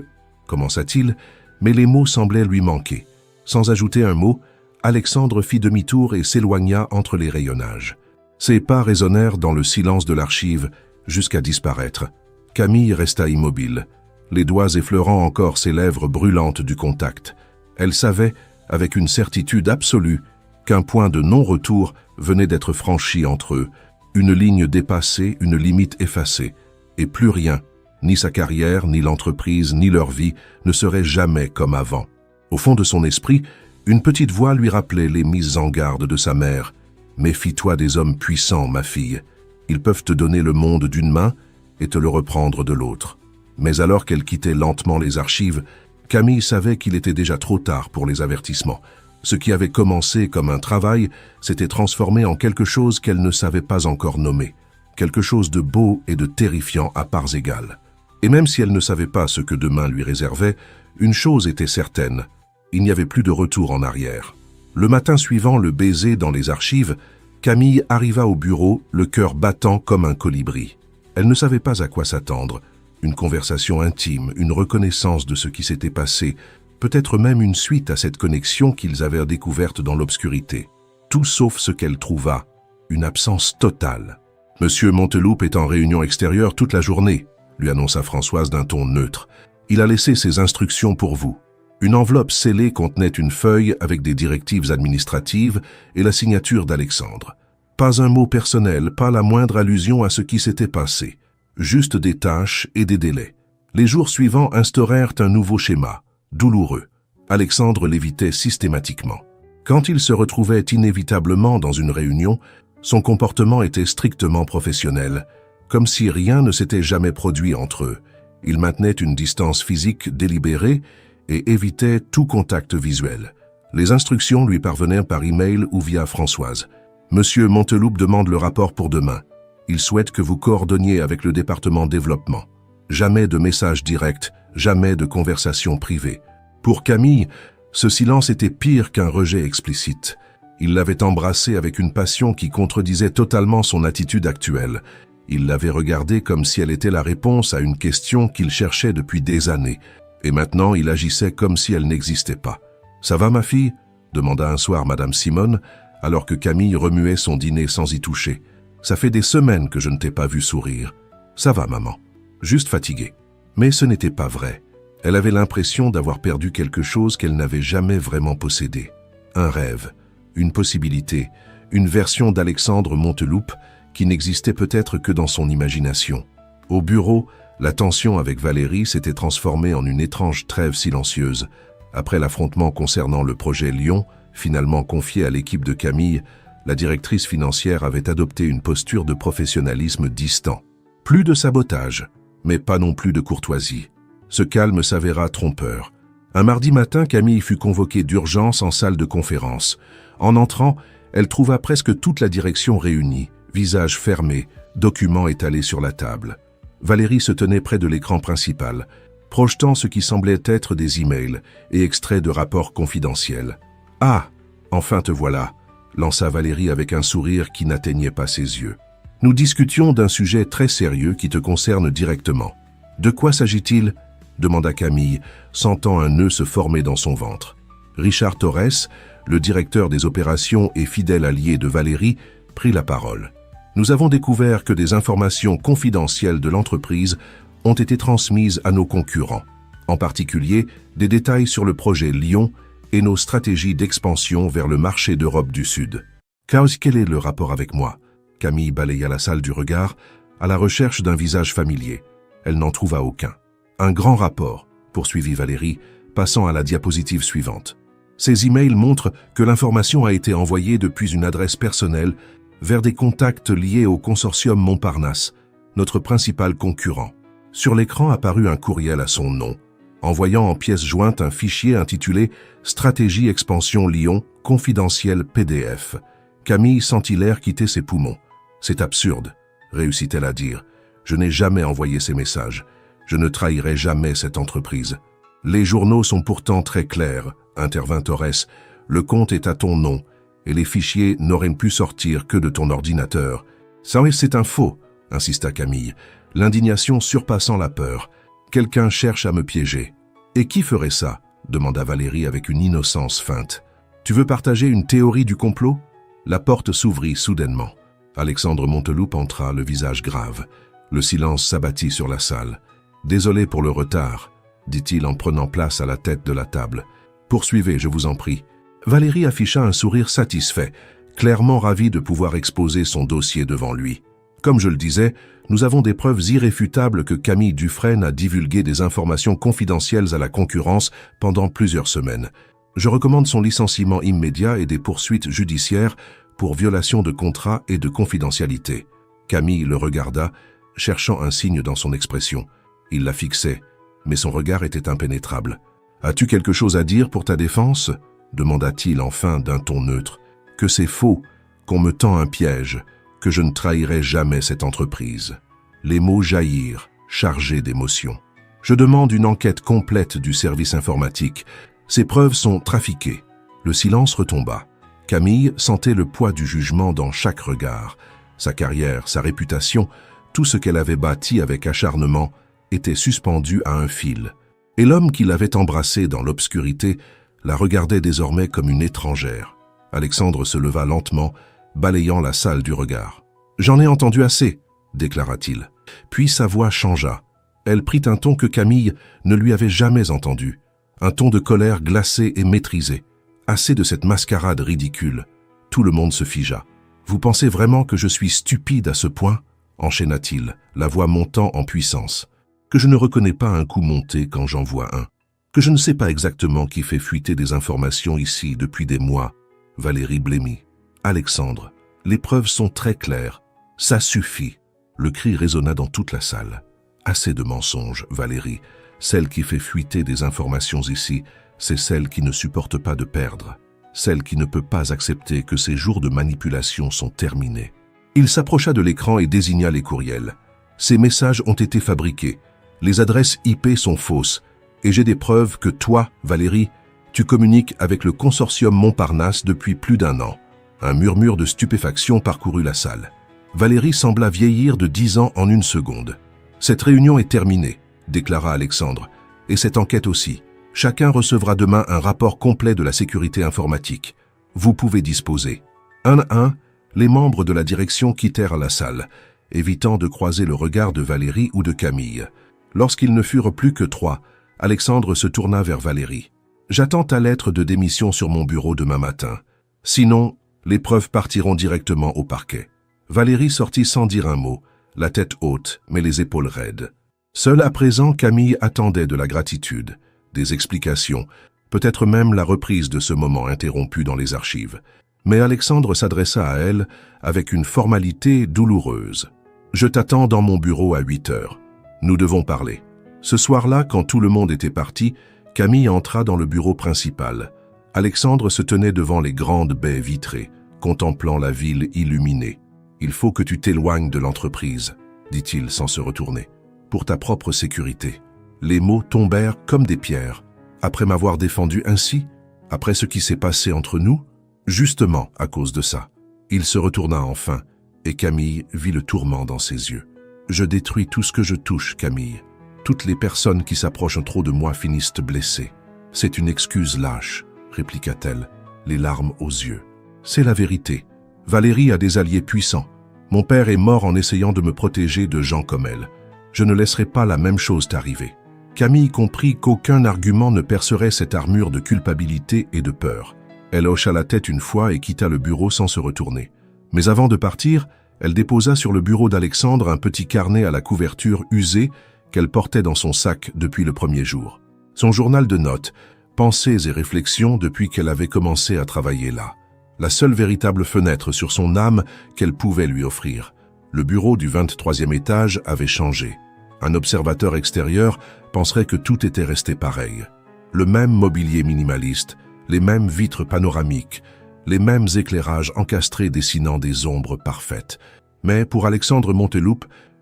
commença-t-il, mais les mots semblaient lui manquer. Sans ajouter un mot, Alexandre fit demi-tour et s'éloigna entre les rayonnages. Ses pas résonnèrent dans le silence de l'archive, jusqu'à disparaître. Camille resta immobile, les doigts effleurant encore ses lèvres brûlantes du contact. Elle savait, avec une certitude absolue, qu'un point de non-retour venait d'être franchi entre eux, une ligne dépassée, une limite effacée, et plus rien, ni sa carrière, ni l'entreprise, ni leur vie, ne serait jamais comme avant. Au fond de son esprit, une petite voix lui rappelait les mises en garde de sa mère. « Méfie-toi des hommes puissants, ma fille. Ils peuvent te donner le monde d'une main et te le reprendre de l'autre. » Mais alors qu'elle quittait lentement les archives, Camille savait qu'il était déjà trop tard pour les avertissements. Ce qui avait commencé comme un travail s'était transformé en quelque chose qu'elle ne savait pas encore nommer. Quelque chose de beau et de terrifiant à parts égales. Et même si elle ne savait pas ce que demain lui réservait, une chose était certaine, il n'y avait plus de retour en arrière. Le matin suivant le baiser dans les archives, Camille arriva au bureau, le cœur battant comme un colibri. Elle ne savait pas à quoi s'attendre. Une conversation intime, une reconnaissance de ce qui s'était passé, peut-être même une suite à cette connexion qu'ils avaient découverte dans l'obscurité. Tout sauf ce qu'elle trouva, une absence totale. « Monsieur Monteloup est en réunion extérieure toute la journée », lui annonça Françoise d'un ton neutre. « Il a laissé ses instructions pour vous. » Une enveloppe scellée contenait une feuille avec des directives administratives et la signature d'Alexandre. Pas un mot personnel, pas la moindre allusion à ce qui s'était passé. Juste des tâches et des délais. Les jours suivants instaurèrent un nouveau schéma, douloureux. Alexandre l'évitait systématiquement. Quand il se retrouvait inévitablement dans une réunion, son comportement était strictement professionnel, comme si rien ne s'était jamais produit entre eux. Il maintenait une distance physique délibérée et évitait tout contact visuel. Les instructions lui parvenaient par email ou via Françoise. « Monsieur Monteloup demande le rapport pour demain. Il souhaite que vous coordonniez avec le département développement. Jamais de messages directs, jamais de conversations privées. » Pour Camille, ce silence était pire qu'un rejet explicite. Il l'avait embrassée avec une passion qui contredisait totalement son attitude actuelle. Il l'avait regardée comme si elle était la réponse à une question qu'il cherchait depuis des années. Et maintenant, il agissait comme si elle n'existait pas. « Ça va, ma fille ?» demanda un soir Madame Simone, alors que Camille remuait son dîner sans y toucher. « Ça fait des semaines que je ne t'ai pas vu sourire. »« Ça va, maman. Juste fatiguée. » Mais ce n'était pas vrai. Elle avait l'impression d'avoir perdu quelque chose qu'elle n'avait jamais vraiment possédé. Un rêve, une possibilité, une version d'Alexandre Monteloup qui n'existait peut-être que dans son imagination. Au bureau, la tension avec Valérie s'était transformée en une étrange trêve silencieuse. Après l'affrontement concernant le projet Lyon, finalement confié à l'équipe de Camille, la directrice financière avait adopté une posture de professionnalisme distant. Plus de sabotage, mais pas non plus de courtoisie. Ce calme s'avéra trompeur. Un mardi matin, Camille fut convoquée d'urgence en salle de conférence. En entrant, elle trouva presque toute la direction réunie, visage fermé, documents étalés sur la table. Valérie se tenait près de l'écran principal, projetant ce qui semblait être des emails et extraits de rapports confidentiels. « Ah, enfin te voilà !» lança Valérie avec un sourire qui n'atteignait pas ses yeux. « Nous discutions d'un sujet très sérieux qui te concerne directement. »« De quoi s'agit-il » demanda Camille, sentant un nœud se former dans son ventre. Richard Torres, le directeur des opérations et fidèle allié de Valérie, prit la parole. « Nous avons découvert que des informations confidentielles de l'entreprise ont été transmises à nos concurrents, en particulier des détails sur le projet Lyon et nos stratégies d'expansion vers le marché d'Europe du Sud. »« Quel est le rapport avec moi ?» Camille balaya la salle du regard, à la recherche d'un visage familier. Elle n'en trouva aucun. « Un grand rapport », poursuivit Valérie, passant à la diapositive suivante. Ces emails montrent que l'information a été envoyée depuis une adresse personnelle vers des contacts liés au consortium Montparnasse, notre principal concurrent. Sur l'écran apparut un courriel à son nom, envoyant en pièce jointe un fichier intitulé « Stratégie Expansion Lyon, confidentiel PDF ». Camille sentit l'air quitter ses poumons. « C'est absurde », réussit-elle à dire. « Je n'ai jamais envoyé ces messages. Je ne trahirai jamais cette entreprise. » « Les journaux sont pourtant très clairs, » intervint Torres. « Le compte est à ton nom, et les fichiers n'auraient pu sortir que de ton ordinateur. »« Ça, c'est un faux, » insista Camille, l'indignation surpassant la peur. « Quelqu'un cherche à me piéger. »« Et qui ferait ça ?» demanda Valérie avec une innocence feinte. « Tu veux partager une théorie du complot ?» La porte s'ouvrit soudainement. Alexandre Monteloup entra, le visage grave. Le silence s'abattit sur la salle. « Désolé pour le retard », dit-il en prenant place à la tête de la table. « Poursuivez, je vous en prie. » Valérie afficha un sourire satisfait, clairement ravi de pouvoir exposer son dossier devant lui. Comme je le disais, nous avons des preuves irréfutables que Camille Dufresne a divulgué des informations confidentielles à la concurrence pendant plusieurs semaines. Je recommande son licenciement immédiat et des poursuites judiciaires pour violation de contrat et de confidentialité. Camille le regarda, cherchant un signe dans son expression. Il la fixait, mais son regard était impénétrable. « As-tu quelque chose à dire pour ta défense ?» demanda-t-il enfin d'un ton neutre. « Que c'est faux, qu'on me tend un piège, que je ne trahirai jamais cette entreprise. » Les mots jaillirent, chargés d'émotion. « Je demande une enquête complète du service informatique. Ces preuves sont trafiquées. » Le silence retomba. Camille sentait le poids du jugement dans chaque regard. Sa carrière, sa réputation, tout ce qu'elle avait bâti avec acharnement était suspendu à un fil. Et l'homme qui l'avait embrassée dans l'obscurité la regardait désormais comme une étrangère. Alexandre se leva lentement, balayant la salle du regard. « J'en ai entendu assez », déclara-t-il. Puis sa voix changea. Elle prit un ton que Camille ne lui avait jamais entendu, un ton de colère glacée et maîtrisée. Assez de cette mascarade ridicule. Tout le monde se figea. « Vous pensez vraiment que je suis stupide à ce point ?» enchaîna-t-il, la voix montant en puissance. « Que je ne reconnais pas un coup monté quand j'en vois un. Que je ne sais pas exactement qui fait fuiter des informations ici depuis des mois. » Valérie blêmit. « Alexandre, les preuves sont très claires. Ça suffit. » Le cri résonna dans toute la salle. « Assez de mensonges, Valérie. Celle qui fait fuiter des informations ici, c'est celle qui ne supporte pas de perdre. Celle qui ne peut pas accepter que ses jours de manipulation sont terminés. » Il s'approcha de l'écran et désigna les courriels. « Ces messages ont été fabriqués. Les adresses IP sont fausses. Et j'ai des preuves que toi, Valérie, tu communiques avec le consortium Montparnasse depuis plus d'1 an. » Un murmure de stupéfaction parcourut la salle. Valérie sembla vieillir de 10 ans en une seconde. « Cette réunion est terminée, » déclara Alexandre, « et cette enquête aussi. Chacun recevra demain un rapport complet de la sécurité informatique. Vous pouvez disposer. » Un à un, les membres de la direction quittèrent la salle, évitant de croiser le regard de Valérie ou de Camille. Lorsqu'ils ne furent plus que 3, Alexandre se tourna vers Valérie. « J'attends ta lettre de démission sur mon bureau demain matin. Sinon, les preuves partiront directement au parquet. » Valérie sortit sans dire un mot, la tête haute, mais les épaules raides. Seule à présent, Camille attendait de la gratitude, des explications, peut-être même la reprise de ce moment interrompu dans les archives. Mais Alexandre s'adressa à elle avec une formalité douloureuse. « Je t'attends dans mon bureau à 8 heures. Nous devons parler. » Ce soir-là, quand tout le monde était parti, Camille entra dans le bureau principal. Alexandre se tenait devant les grandes baies vitrées, contemplant la ville illuminée. « Il faut que tu t'éloignes de l'entreprise, » dit-il sans se retourner, « pour ta propre sécurité. » Les mots tombèrent comme des pierres. Après m'avoir défendu ainsi, après ce qui s'est passé entre nous, justement à cause de ça. Il se retourna enfin, et Camille vit le tourment dans ses yeux. « Je détruis tout ce que je touche, Camille. Toutes les personnes qui s'approchent trop de moi finissent blessées. C'est une excuse lâche, » répliqua-t-elle, les larmes aux yeux. « C'est la vérité. Valérie a des alliés puissants. Mon père est mort en essayant de me protéger de gens comme elle. Je ne laisserai pas la même chose t'arriver. » Camille comprit qu'aucun argument ne percerait cette armure de culpabilité et de peur. Elle hocha la tête une fois et quitta le bureau sans se retourner. Mais avant de partir, elle déposa sur le bureau d'Alexandre un petit carnet à la couverture usée qu'elle portait dans son sac depuis le premier jour. Son journal de notes, pensées et réflexions depuis qu'elle avait commencé à travailler là. La seule véritable fenêtre sur son âme qu'elle pouvait lui offrir. Le bureau du 23e étage avait changé. Un observateur extérieur penserait que tout était resté pareil. Le même mobilier minimaliste, les mêmes vitres panoramiques, les mêmes éclairages encastrés dessinant des ombres parfaites. Mais pour Alexandre Monteloup,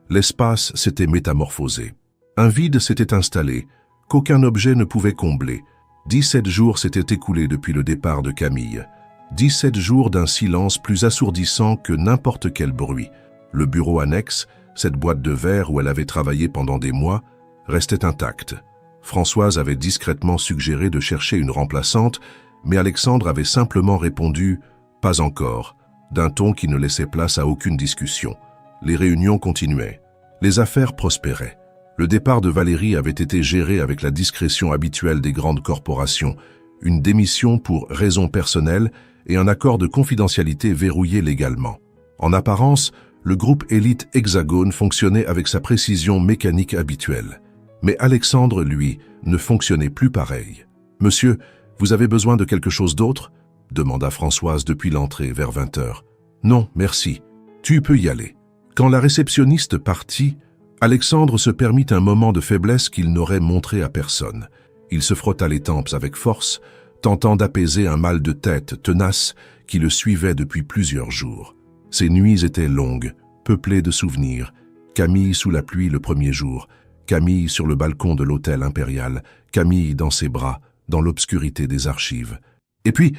l'espace s'était métamorphosé. Un vide s'était installé, qu'aucun objet ne pouvait combler. 17 jours s'étaient écoulés depuis le départ de Camille. 17 jours d'un silence plus assourdissant que n'importe quel bruit. Le bureau annexe, cette boîte de verre où elle avait travaillé pendant des mois, restait intacte. Françoise avait discrètement suggéré de chercher une remplaçante, mais Alexandre avait simplement répondu « pas encore », d'un ton qui ne laissait place à aucune discussion. Les réunions continuaient. Les affaires prospéraient. Le départ de Valérie avait été géré avec la discrétion habituelle des grandes corporations, une démission pour raisons personnelles et un accord de confidentialité verrouillé légalement. En apparence, le groupe élite Hexagone fonctionnait avec sa précision mécanique habituelle. Mais Alexandre, lui, ne fonctionnait plus pareil. « Monsieur, vous avez besoin de quelque chose d'autre ?» demanda Françoise depuis l'entrée vers 20h. « Non, merci. Tu peux y aller. » Quand la réceptionniste partit, Alexandre se permit un moment de faiblesse qu'il n'aurait montré à personne. Il se frotta les tempes avec force, tentant d'apaiser un mal de tête tenace qui le suivait depuis plusieurs jours. Ses nuits étaient longues, peuplées de souvenirs. Camille sous la pluie le premier jour, Camille sur le balcon de l'hôtel impérial, Camille dans ses bras, dans l'obscurité des archives. Et puis,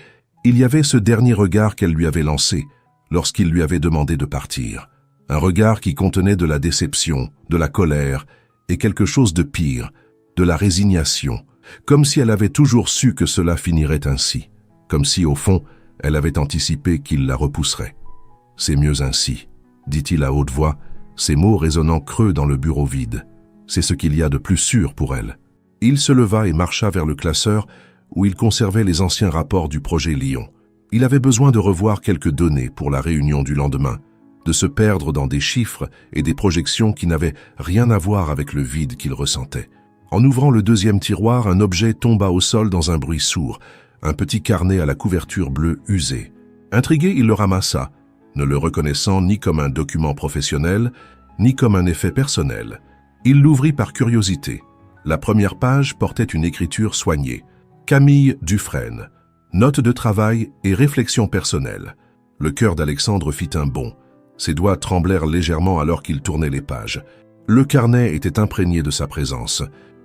il y avait ce dernier regard qu'elle lui avait lancé lorsqu'il lui avait demandé de partir. Un regard qui contenait de la déception, de la colère et quelque chose de pire, de la résignation, comme si elle avait toujours su que cela finirait ainsi, comme si, au fond, elle avait anticipé qu'il la repousserait. « C'est mieux ainsi », dit-il à haute voix, ses mots résonnant creux dans le bureau vide. C'est ce qu'il y a de plus sûr pour elle. Il se leva et marcha vers le classeur où il conservait les anciens rapports du projet Lyon. Il avait besoin de revoir quelques données pour la réunion du lendemain, de se perdre dans des chiffres et des projections qui n'avaient rien à voir avec le vide qu'il ressentait. En ouvrant le deuxième tiroir, un objet tomba au sol dans un bruit sourd, un petit carnet à la couverture bleue usée. Intrigué, il le ramassa, ne le reconnaissant ni comme un document professionnel, ni comme un effet personnel. Il l'ouvrit par curiosité. La première page portait une écriture soignée. Camille Dufresne. Notes de travail et réflexions personnelles. Le cœur d'Alexandre fit un bond. Ses doigts tremblèrent légèrement alors qu'il tournait les pages. Le carnet était imprégné de sa présence.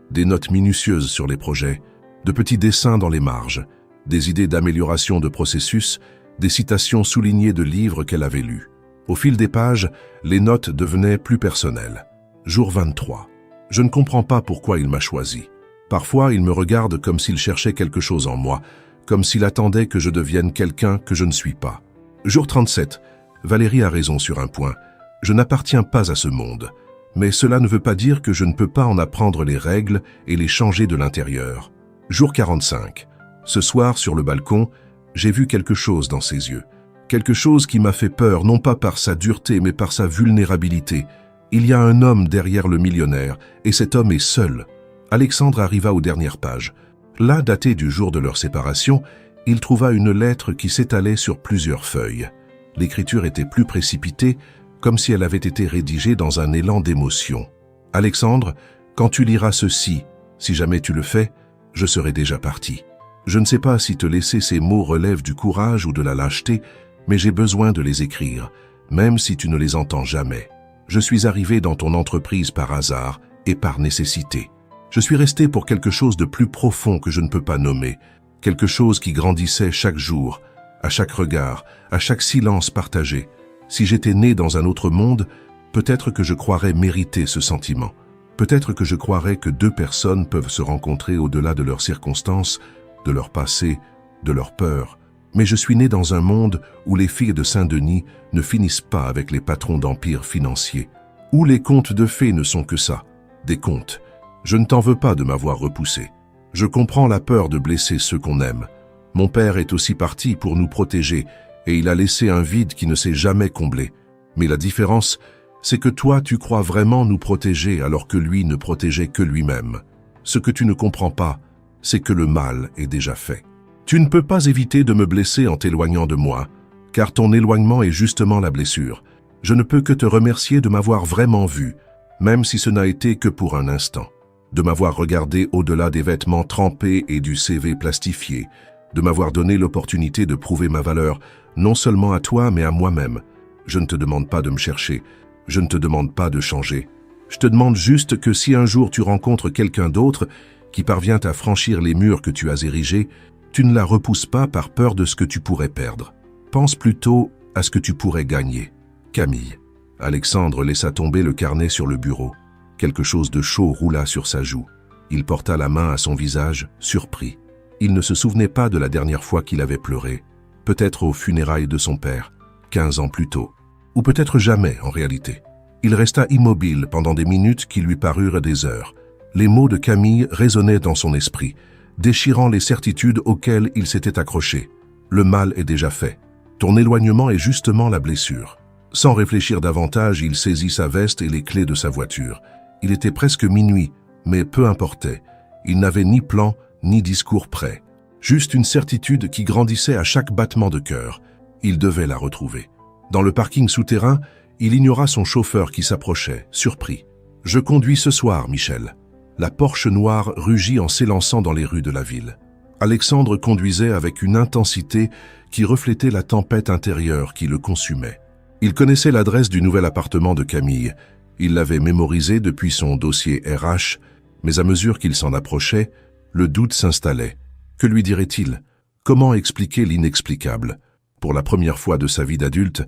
Des notes minutieuses sur les projets, de petits dessins dans les marges, des idées d'amélioration de processus, des citations soulignées de livres qu'elle avait lus. Au fil des pages, les notes devenaient plus personnelles. Jour 23. Je ne comprends pas pourquoi il m'a choisi. Parfois, il me regarde comme s'il cherchait quelque chose en moi, comme s'il attendait que je devienne quelqu'un que je ne suis pas. Jour 37. Valérie a raison sur un point. Je n'appartiens pas à ce monde. Mais cela ne veut pas dire que je ne peux pas en apprendre les règles et les changer de l'intérieur. Jour 45. Ce soir, sur le balcon, j'ai vu quelque chose dans ses yeux. Quelque chose qui m'a fait peur, non pas par sa dureté, mais par sa vulnérabilité. Il y a un homme derrière le millionnaire, et cet homme est seul. Alexandre arriva aux dernières pages. Là, datée du jour de leur séparation, il trouva une lettre qui s'étalait sur plusieurs feuilles. L'écriture était plus précipitée, comme si elle avait été rédigée dans un élan d'émotion. « Alexandre, quand tu liras ceci, si jamais tu le fais, je serai déjà parti. Je ne sais pas si te laisser ces mots relève du courage ou de la lâcheté, mais j'ai besoin de les écrire, même si tu ne les entends jamais. Je suis arrivé dans ton entreprise par hasard et par nécessité. Je suis resté pour quelque chose de plus profond que je ne peux pas nommer, quelque chose qui grandissait chaque jour, à chaque regard, à chaque silence partagé. Si j'étais né dans un autre monde, peut-être que je croirais mériter ce sentiment. Peut-être que je croirais que deux personnes peuvent se rencontrer au-delà de leurs circonstances, de leur passé, de leur peur. Mais je suis né dans un monde où les filles de Saint-Denis ne finissent pas avec les patrons d'empires financiers, où les contes de fées ne sont que ça, des contes. Je ne t'en veux pas de m'avoir repoussé. Je comprends la peur de blesser ceux qu'on aime. Mon père est aussi parti pour nous protéger et il a laissé un vide qui ne s'est jamais comblé. Mais la différence, c'est que toi, tu crois vraiment nous protéger alors que lui ne protégeait que lui-même. Ce que tu ne comprends pas, c'est que le mal est déjà fait. Tu ne peux pas éviter de me blesser en t'éloignant de moi, car ton éloignement est justement la blessure. Je ne peux que te remercier de m'avoir vraiment vu, même si ce n'a été que pour un instant. De m'avoir regardé au-delà des vêtements trempés et du CV plastifié, de m'avoir donné l'opportunité de prouver ma valeur, non seulement à toi, mais à moi-même. Je ne te demande pas de me chercher, je ne te demande pas de changer. Je te demande juste que si un jour tu rencontres quelqu'un d'autre qui parvient à franchir les murs que tu as érigés, tu ne la repousses pas par peur de ce que tu pourrais perdre. Pense plutôt à ce que tu pourrais gagner. Camille. Alexandre laissa tomber le carnet sur le bureau. Quelque chose de chaud roula sur sa joue. Il porta la main à son visage, surpris. Il ne se souvenait pas de la dernière fois qu'il avait pleuré, peut-être aux funérailles de son père, 15 ans plus tôt, ou peut-être jamais en réalité. Il resta immobile pendant des minutes qui lui parurent des heures. Les mots de Camille résonnaient dans son esprit, déchirant les certitudes auxquelles il s'était accroché. Le mal est déjà fait. Ton éloignement est justement la blessure. Sans réfléchir davantage, il saisit sa veste et les clés de sa voiture. Il était presque minuit, mais peu importait. Il n'avait ni plan, ni discours prêt. Juste une certitude qui grandissait à chaque battement de cœur. Il devait la retrouver. Dans le parking souterrain, il ignora son chauffeur qui s'approchait, surpris. « Je conduis ce soir, Michel. » La Porsche noire rugit en s'élançant dans les rues de la ville. Alexandre conduisait avec une intensité qui reflétait la tempête intérieure qui le consumait. Il connaissait l'adresse du nouvel appartement de Camille. Il l'avait mémorisé depuis son dossier RH, mais à mesure qu'il s'en approchait, le doute s'installait. Que lui dirait-il? Comment expliquer l'inexplicable? Pour la première fois de sa vie d'adulte,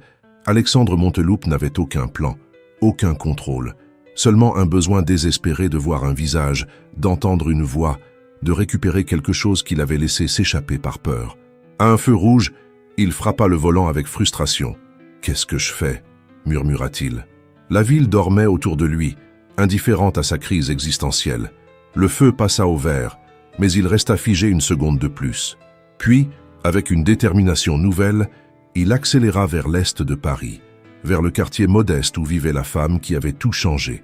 Alexandre Monteloup n'avait aucun plan, aucun contrôle, seulement un besoin désespéré de voir un visage, d'entendre une voix, de récupérer quelque chose qu'il avait laissé s'échapper par peur. À un feu rouge, il frappa le volant avec frustration. « Qu'est-ce que je fais ?» murmura-t-il. La ville dormait autour de lui, indifférente à sa crise existentielle. Le feu passa au vert, mais il resta figé une seconde de plus. Puis, avec une détermination nouvelle, il accéléra vers l'est de Paris, vers le quartier modeste où vivait la femme qui avait tout changé.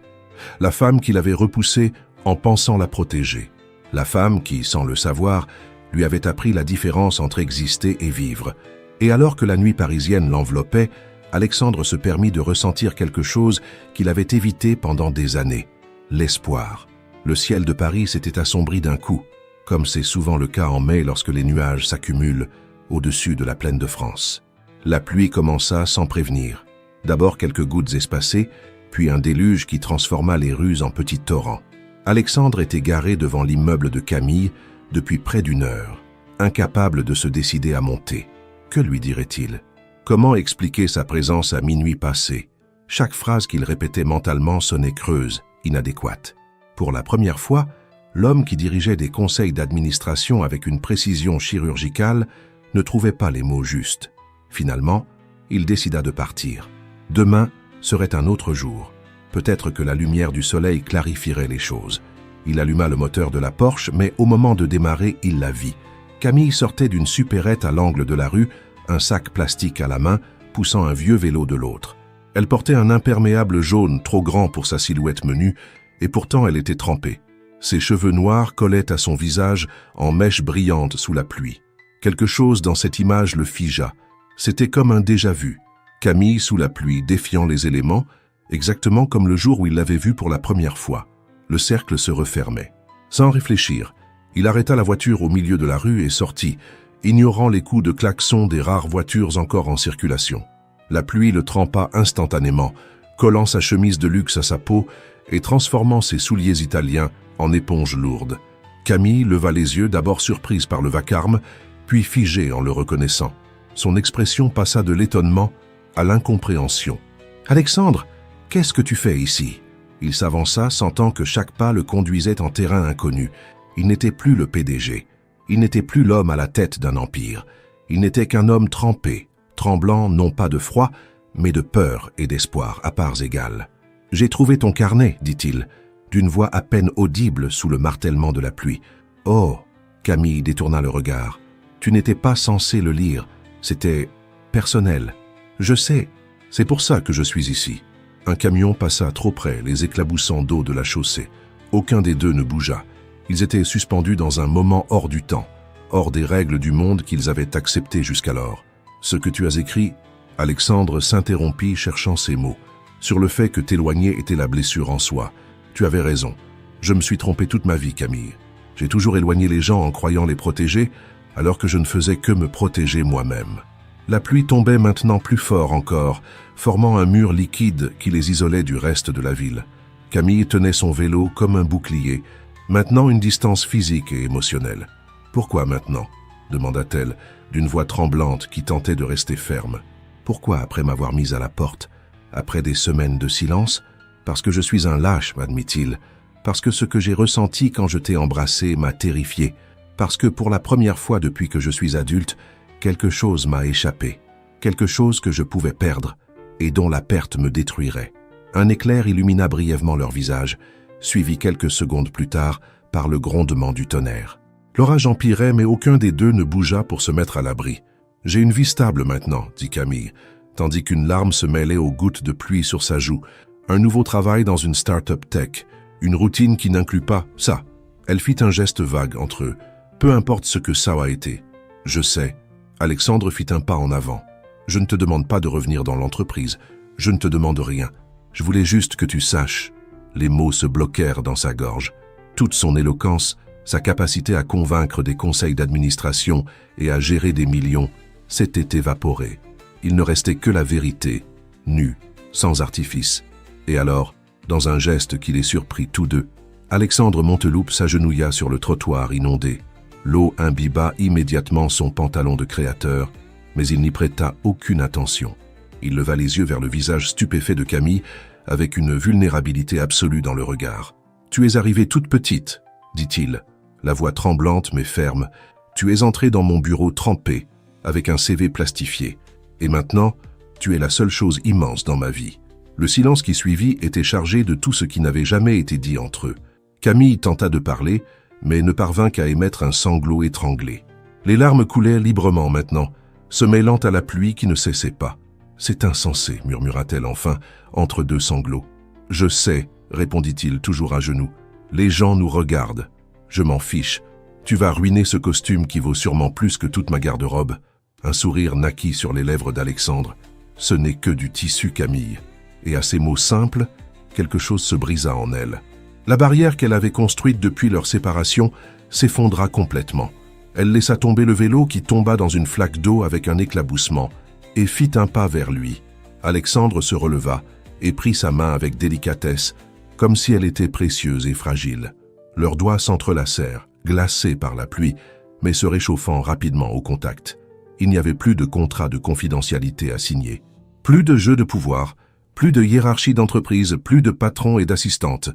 La femme qu'il avait repoussée en pensant la protéger. La femme qui, sans le savoir, lui avait appris la différence entre exister et vivre. Et alors que la nuit parisienne l'enveloppait, Alexandre se permit de ressentir quelque chose qu'il avait évité pendant des années. L'espoir. Le ciel de Paris s'était assombri d'un coup, comme c'est souvent le cas en mai lorsque les nuages s'accumulent au-dessus de la plaine de France. La pluie commença sans prévenir. D'abord quelques gouttes espacées, puis un déluge qui transforma les rues en petits torrents. Alexandre était garé devant l'immeuble de Camille depuis près d'une heure, incapable de se décider à monter. Que lui dirait-il? Comment expliquer sa présence à minuit passé? Chaque phrase qu'il répétait mentalement sonnait creuse, inadéquate. Pour la première fois, l'homme qui dirigeait des conseils d'administration avec une précision chirurgicale ne trouvait pas les mots justes. Finalement, il décida de partir. Demain serait un autre jour. Peut-être que la lumière du soleil clarifierait les choses. Il alluma le moteur de la Porsche, mais au moment de démarrer, il la vit. Camille sortait d'une supérette à l'angle de la rue, un sac plastique à la main, poussant un vieux vélo de l'autre. Elle portait un imperméable jaune trop grand pour sa silhouette menue, et pourtant elle était trempée. Ses cheveux noirs collaient à son visage en mèches brillantes sous la pluie. Quelque chose dans cette image le figea. C'était comme un déjà-vu. Camille sous la pluie, défiant les éléments, exactement comme le jour où il l'avait vue pour la première fois. Le cercle se refermait. Sans réfléchir, il arrêta la voiture au milieu de la rue et sortit, ignorant les coups de klaxon des rares voitures encore en circulation. La pluie le trempa instantanément, collant sa chemise de luxe à sa peau et transformant ses souliers italiens en éponges lourdes. Camille leva les yeux, d'abord surprise par le vacarme, puis figée en le reconnaissant. Son expression passa de l'étonnement à l'incompréhension. « Alexandre, qu'est-ce que tu fais ici ?» Il s'avança, sentant que chaque pas le conduisait en terrain inconnu. Il n'était plus le PDG. Il n'était plus l'homme à la tête d'un empire. Il n'était qu'un homme trempé, tremblant non pas de froid, mais de peur et d'espoir à parts égales. « J'ai trouvé ton carnet, dit-il, d'une voix à peine audible sous le martèlement de la pluie. « Oh !» Camille détourna le regard. « Tu n'étais pas censé le lire. C'était personnel. Je sais, c'est pour ça que je suis ici. » Un camion passa trop près, les éclaboussant d'eau de la chaussée. Aucun des deux ne bougea. Ils étaient suspendus dans un moment hors du temps, hors des règles du monde qu'ils avaient acceptées jusqu'alors. « Ce que tu as écrit ?» Alexandre s'interrompit, cherchant ses mots. « Sur le fait que t'éloigner était la blessure en soi. Tu avais raison. Je me suis trompé toute ma vie, Camille. J'ai toujours éloigné les gens en croyant les protéger, alors que je ne faisais que me protéger moi-même. » La pluie tombait maintenant plus fort encore, formant un mur liquide qui les isolait du reste de la ville. Camille tenait son vélo comme un bouclier, maintenant une distance physique et émotionnelle. « Pourquoi maintenant ?» demanda-t-elle, d'une voix tremblante qui tentait de rester ferme. « Pourquoi après m'avoir mise à la porte, après des semaines de silence ? Parce que je suis un lâche, m'admit-il. Parce que ce que j'ai ressenti quand je t'ai embrassé m'a terrifié. Parce que pour la première fois depuis que je suis adulte, quelque chose m'a échappé, quelque chose que je pouvais perdre et dont la perte me détruirait. Un éclair illumina brièvement leur visage, suivi quelques secondes plus tard par le grondement du tonnerre. L'orage empirait, mais aucun des deux ne bougea pour se mettre à l'abri. « J'ai une vie stable maintenant, » dit Camille, tandis qu'une larme se mêlait aux gouttes de pluie sur sa joue. Un nouveau travail dans une start-up tech, une routine qui n'inclut pas ça. Elle fit un geste vague entre eux. Peu importe ce que ça a été. Je sais. Alexandre fit un pas en avant. Je ne te demande pas de revenir dans l'entreprise. Je ne te demande rien. Je voulais juste que tu saches. Les mots se bloquèrent dans sa gorge. Toute son éloquence, sa capacité à convaincre des conseils d'administration et à gérer des millions, s'était évaporée. Il ne restait que la vérité, nue, sans artifice. Et alors, dans un geste qui les surprit tous deux, Alexandre Monteloup s'agenouilla sur le trottoir inondé. L'eau imbiba immédiatement son pantalon de créateur, mais il n'y prêta aucune attention. Il leva les yeux vers le visage stupéfait de Camille, avec une vulnérabilité absolue dans le regard. « Tu es arrivée toute petite, » dit-il, la voix tremblante mais ferme. « Tu es entrée dans mon bureau trempé, avec un CV plastifié. Et maintenant, tu es la seule chose immense dans ma vie. » Le silence qui suivit était chargé de tout ce qui n'avait jamais été dit entre eux. Camille tenta de parler, mais ne parvint qu'à émettre un sanglot étranglé. Les larmes coulaient librement maintenant, se mêlant à la pluie qui ne cessait pas. « C'est insensé, » murmura-t-elle enfin, entre deux sanglots. « Je sais, » répondit-il toujours à genoux. « Les gens nous regardent. Je m'en fiche. Tu vas ruiner ce costume qui vaut sûrement plus que toute ma garde-robe. » Un sourire naquit sur les lèvres d'Alexandre. « Ce n'est que du tissu, Camille. » Et à ces mots simples, quelque chose se brisa en elle. La barrière qu'elle avait construite depuis leur séparation s'effondra complètement. Elle laissa tomber le vélo qui tomba dans une flaque d'eau avec un éclaboussement et fit un pas vers lui. Alexandre se releva et prit sa main avec délicatesse, comme si elle était précieuse et fragile. Leurs doigts s'entrelacèrent, glacés par la pluie, mais se réchauffant rapidement au contact. Il n'y avait plus de contrat de confidentialité à signer. Plus de jeu de pouvoir, plus de hiérarchie d'entreprise, plus de patrons et d'assistantes.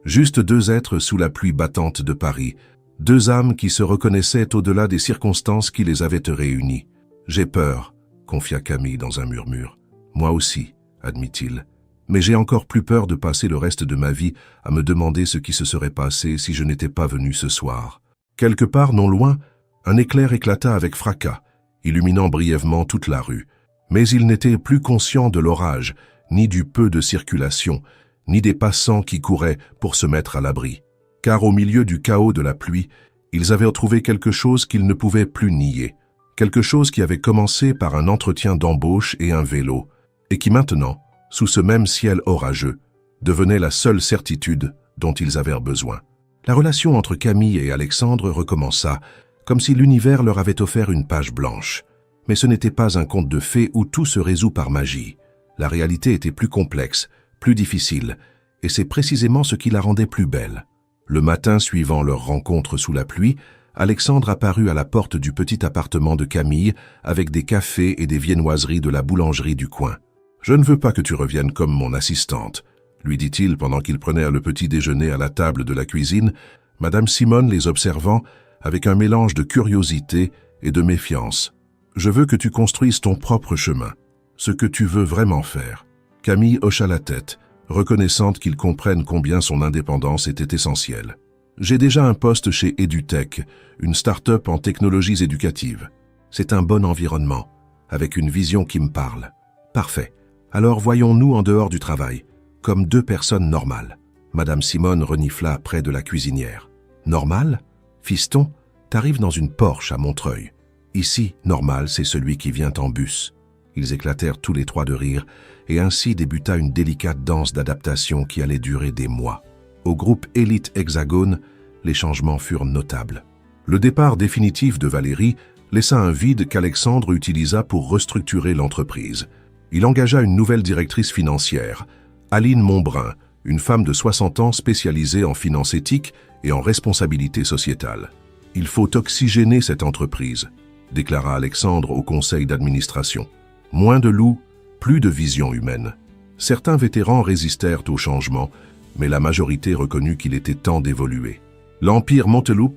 Juste deux êtres sous la pluie battante de Paris. Deux âmes qui se reconnaissaient au-delà des circonstances qui les avaient réunies. « J'ai peur », confia Camille dans un murmure. « Moi aussi », admit-il. « Mais j'ai encore plus peur de passer le reste de ma vie à me demander ce qui se serait passé si je n'étais pas venu ce soir. » Quelque part non loin, un éclair éclata avec fracas, illuminant brièvement toute la rue. Mais il n'était plus conscient de l'orage, ni du peu de circulation, ni des passants qui couraient pour se mettre à l'abri. Car au milieu du chaos de la pluie, ils avaient retrouvé quelque chose qu'ils ne pouvaient plus nier. Quelque chose qui avait commencé par un entretien d'embauche et un vélo, et qui maintenant, sous ce même ciel orageux, devenait la seule certitude dont ils avaient besoin. La relation entre Camille et Alexandre recommença, comme si l'univers leur avait offert une page blanche. Mais ce n'était pas un conte de fées où tout se résout par magie. La réalité était plus complexe, plus difficile, et c'est précisément ce qui la rendait plus belle. Le matin suivant leur rencontre sous la pluie, Alexandre apparut à la porte du petit appartement de Camille avec des cafés et des viennoiseries de la boulangerie du coin. « Je ne veux pas que tu reviennes comme mon assistante », lui dit-il pendant qu'ils prenaient le petit déjeuner à la table de la cuisine, Madame Simone les observant avec un mélange de curiosité et de méfiance. « Je veux que tu construises ton propre chemin, ce que tu veux vraiment faire. » Camille hocha la tête, reconnaissante qu'il comprenne combien son indépendance était essentielle. « J'ai déjà un poste chez EduTech, une start-up en technologies éducatives. C'est un bon environnement, avec une vision qui me parle. Parfait. Alors voyons-nous en dehors du travail, comme deux personnes normales. » Madame Simone renifla près de la cuisinière. « Normal? Fiston, t'arrives dans une Porsche à Montreuil. Ici, normal, c'est celui qui vient en bus. » Ils éclatèrent tous les trois de rire, et ainsi débuta une délicate danse d'adaptation qui allait durer des mois. Au groupe Élite Hexagone, les changements furent notables. Le départ définitif de Valérie laissa un vide qu'Alexandre utilisa pour restructurer l'entreprise. Il engagea une nouvelle directrice financière, Aline Montbrun, une femme de 60 ans spécialisée en finance éthique et en responsabilité sociétale. « Il faut oxygéner cette entreprise », déclara Alexandre au conseil d'administration. Moins de loups, plus de vision humaine. Certains vétérans résistèrent au changement, mais la majorité reconnut qu'il était temps d'évoluer. L'Empire Monteloup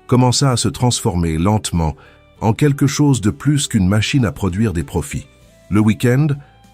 commença à se transformer lentement en quelque chose de plus qu'une machine à produire des profits. Le week-end,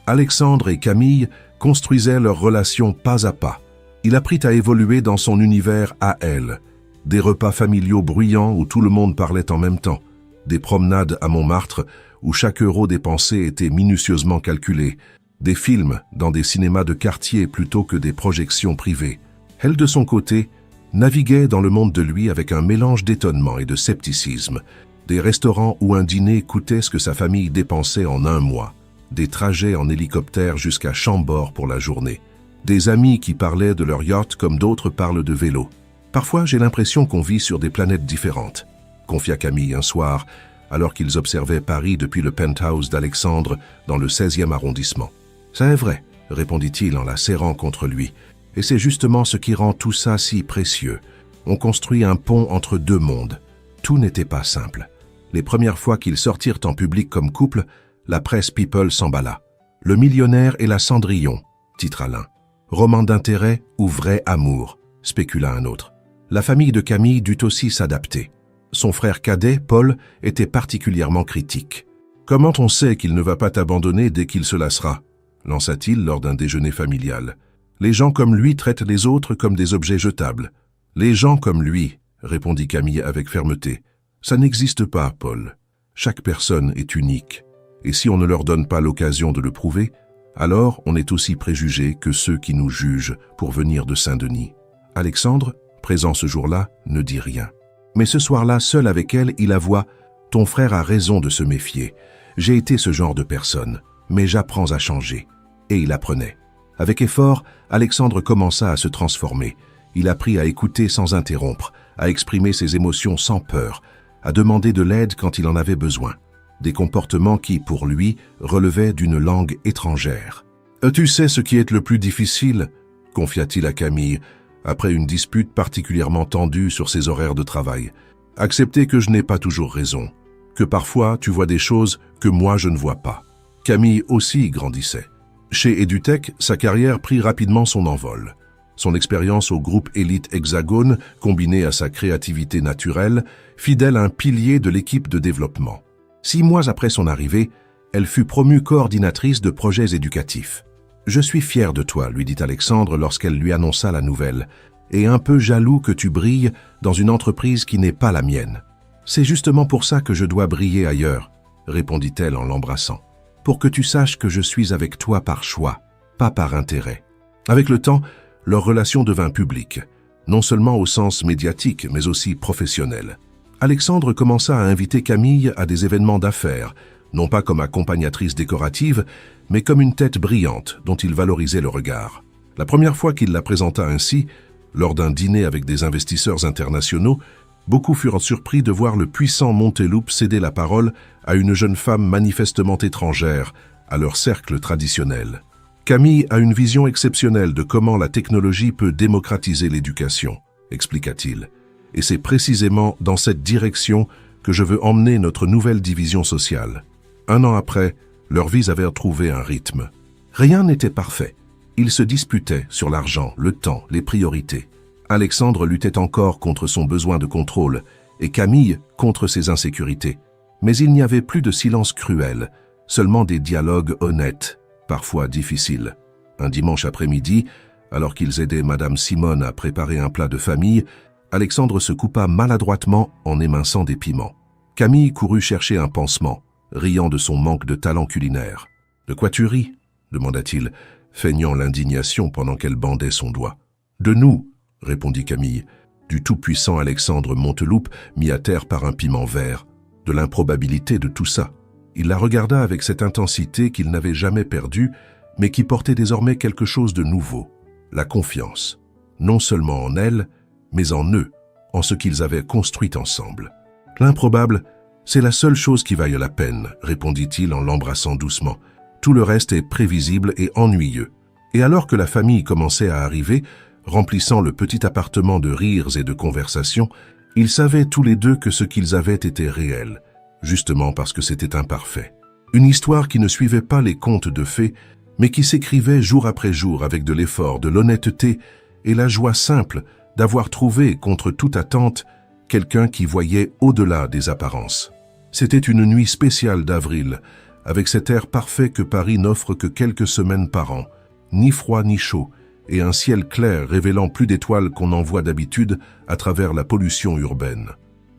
Alexandre et Camille construisait leur relation pas à pas. Il apprit à évoluer dans son univers à elle. Des repas familiaux bruyants où tout le monde parlait en même temps. Des promenades à Montmartre où chaque euro dépensé était minutieusement calculé. Des films dans des cinémas de quartier plutôt que des projections privées. Elle, de son côté, naviguait dans le monde de lui avec un mélange d'étonnement et de scepticisme. Des restaurants où un dîner coûtait ce que sa famille dépensait en un mois. Des trajets en hélicoptère jusqu'à Chambord pour la journée. Des amis qui parlaient de leur yacht comme d'autres parlent de vélo. Parfois, j'ai l'impression qu'on vit sur des planètes différentes, confia Camille un soir, alors qu'ils observaient Paris depuis le penthouse d'Alexandre dans le 16e arrondissement. « Ça est vrai, » répondit-il en la serrant contre lui. « Et c'est justement ce qui rend tout ça si précieux. On construit un pont entre deux mondes. Tout n'était pas simple. Les premières fois qu'ils sortirent en public comme couple, la presse People s'emballa. « Le millionnaire et la Cendrillon », titra l'un. « Roman d'intérêt ou vrai amour », spécula un autre. La famille de Camille dut aussi s'adapter. Son frère cadet, Paul, était particulièrement critique. « Comment on sait qu'il ne va pas t'abandonner dès qu'il se lassera ?» lança-t-il lors d'un déjeuner familial. « Les gens comme lui traitent les autres comme des objets jetables. »« Les gens comme lui », répondit Camille avec fermeté. « Ça n'existe pas, Paul. Chaque personne est unique. Et si on ne leur donne pas l'occasion de le prouver, alors on est aussi préjugé que ceux qui nous jugent pour venir de Saint-Denis. » Alexandre, présent ce jour-là, ne dit rien. Mais ce soir-là, seul avec elle, il avoua « Ton frère a raison de se méfier. J'ai été ce genre de personne, mais j'apprends à changer. » Et il apprenait. Avec effort, Alexandre commença à se transformer. Il apprit à écouter sans interrompre, à exprimer ses émotions sans peur, à demander de l'aide quand il en avait besoin. Des comportements qui, pour lui, relevaient d'une langue étrangère. « Tu sais ce qui est le plus difficile ?» confia-t-il à Camille, après une dispute particulièrement tendue sur ses horaires de travail. « Accepter que je n'ai pas toujours raison, que parfois tu vois des choses que moi je ne vois pas. » Camille aussi grandissait. Chez EduTech, sa carrière prit rapidement son envol. Son expérience au groupe Élite Hexagone, combinée à sa créativité naturelle, fit d'elle un pilier de l'équipe de développement. 6 mois après son arrivée, elle fut promue coordinatrice de projets éducatifs. « Je suis fier de toi », lui dit Alexandre lorsqu'elle lui annonça la nouvelle, « et un peu jaloux que tu brilles dans une entreprise qui n'est pas la mienne. »« C'est justement pour ça que je dois briller ailleurs », répondit-elle en l'embrassant. « Pour que tu saches que je suis avec toi par choix, pas par intérêt. » Avec le temps, leur relation devint publique, non seulement au sens médiatique, mais aussi professionnel. Alexandre commença à inviter Camille à des événements d'affaires, non pas comme accompagnatrice décorative, mais comme une tête brillante dont il valorisait le regard. La première fois qu'il la présenta ainsi, lors d'un dîner avec des investisseurs internationaux, beaucoup furent surpris de voir le puissant Monteloup céder la parole à une jeune femme manifestement étrangère à leur cercle traditionnel. Camille a une vision exceptionnelle de comment la technologie peut démocratiser l'éducation, expliqua-t-il. Et c'est précisément dans cette direction que je veux emmener notre nouvelle division sociale. 1 an après, leurs vies avaient trouvé un rythme. Rien n'était parfait. Ils se disputaient sur l'argent, le temps, les priorités. Alexandre luttait encore contre son besoin de contrôle et Camille contre ses insécurités. Mais il n'y avait plus de silence cruel, seulement des dialogues honnêtes, parfois difficiles. Un dimanche après-midi, alors qu'ils aidaient Madame Simone à préparer un plat de famille, Alexandre se coupa maladroitement en éminçant des piments. Camille courut chercher un pansement, riant de son manque de talent culinaire. « De quoi tu ris ?» demanda-t-il, feignant l'indignation pendant qu'elle bandait son doigt. « De nous !» répondit Camille, du tout-puissant Alexandre Monteloup mis à terre par un piment vert, de l'improbabilité de tout ça. Il la regarda avec cette intensité qu'il n'avait jamais perdue, mais qui portait désormais quelque chose de nouveau, la confiance, non seulement en elle, mais en eux, en ce qu'ils avaient construit ensemble. « L'improbable, c'est la seule chose qui vaille la peine, répondit-il en l'embrassant doucement. Tout le reste est prévisible et ennuyeux. Et alors que la famille commençait à arriver, remplissant le petit appartement de rires et de conversations, ils savaient tous les deux que ce qu'ils avaient était réel, justement parce que c'était imparfait. Une histoire qui ne suivait pas les contes de fées, mais qui s'écrivait jour après jour avec de l'effort, de l'honnêteté et la joie simple d'avoir trouvé, contre toute attente, quelqu'un qui voyait au-delà des apparences. C'était une nuit spéciale d'avril, avec cet air parfait que Paris n'offre que quelques semaines par an, ni froid ni chaud, et un ciel clair révélant plus d'étoiles qu'on en voit d'habitude à travers la pollution urbaine.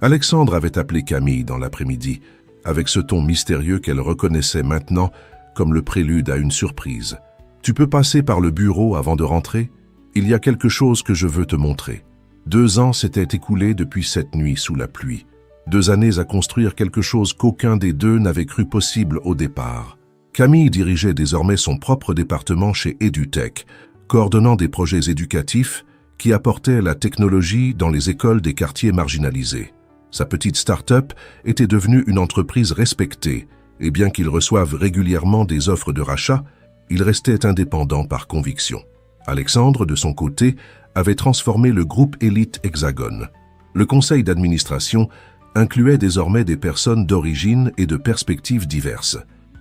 Alexandre avait appelé Camille dans l'après-midi, avec ce ton mystérieux qu'elle reconnaissait maintenant comme le prélude à une surprise. « Tu peux passer par le bureau avant de rentrer? Il y a quelque chose que je veux te montrer. » 2 ans s'étaient écoulés depuis cette nuit sous la pluie. 2 années à construire quelque chose qu'aucun des deux n'avait cru possible au départ. Camille dirigeait désormais son propre département chez EduTech, coordonnant des projets éducatifs qui apportaient la technologie dans les écoles des quartiers marginalisés. Sa petite start-up était devenue une entreprise respectée, et bien qu'il reçoive régulièrement des offres de rachat, il restait indépendant par conviction. Alexandre, de son côté, avait transformé le groupe Élite Hexagone. Le conseil d'administration incluait désormais des personnes d'origine et de perspectives diverses.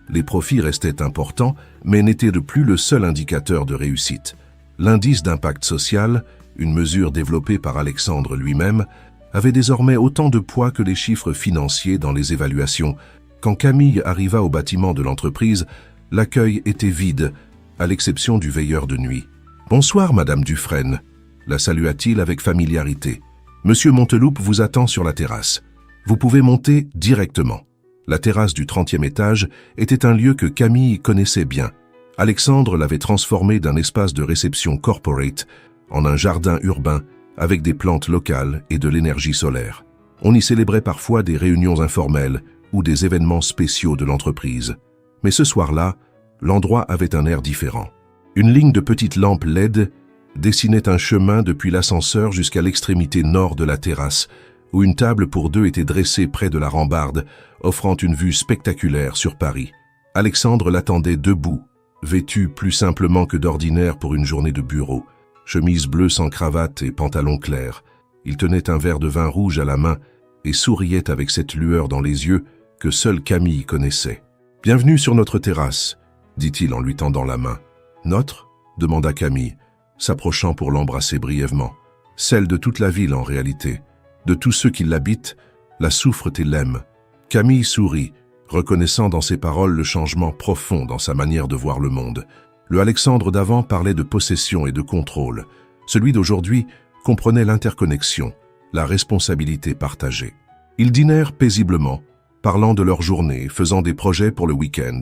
Les profits restaient importants, mais n'étaient plus le seul indicateur de réussite. L'indice d'impact social, une mesure développée par Alexandre lui-même, avait désormais autant de poids que les chiffres financiers dans les évaluations. Quand Camille arriva au bâtiment de l'entreprise, l'accueil était vide, à l'exception du veilleur de nuit. « Bonsoir, Madame Dufresne », la salua-t-il avec familiarité. « Monsieur Monteloup vous attend sur la terrasse. Vous pouvez monter directement. » La terrasse du 30e étage était un lieu que Camille connaissait bien. Alexandre l'avait transformé d'un espace de réception corporate en un jardin urbain avec des plantes locales et de l'énergie solaire. On y célébrait parfois des réunions informelles ou des événements spéciaux de l'entreprise. Mais ce soir-là, l'endroit avait un air différent. Une ligne de petites lampes LED dessinait un chemin depuis l'ascenseur jusqu'à l'extrémité nord de la terrasse, où une table pour 2 était dressée près de la rambarde, offrant une vue spectaculaire sur Paris. Alexandre l'attendait debout, vêtu plus simplement que d'ordinaire pour une journée de bureau. Chemise bleue sans cravate et pantalon clair. Il tenait un verre de vin rouge à la main et souriait avec cette lueur dans les yeux que seule Camille connaissait. « Bienvenue sur notre terrasse », dit-il en lui tendant la main. « Notre » demanda Camille, s'approchant pour l'embrasser brièvement. « Celle de toute la ville en réalité. De tous ceux qui l'habitent, la souffrent et l'aiment. » Camille sourit, reconnaissant dans ses paroles le changement profond dans sa manière de voir le monde. Le Alexandre d'avant parlait de possession et de contrôle. Celui d'aujourd'hui comprenait l'interconnexion, la responsabilité partagée. Ils dînèrent paisiblement, parlant de leur journée, faisant des projets pour le week-end,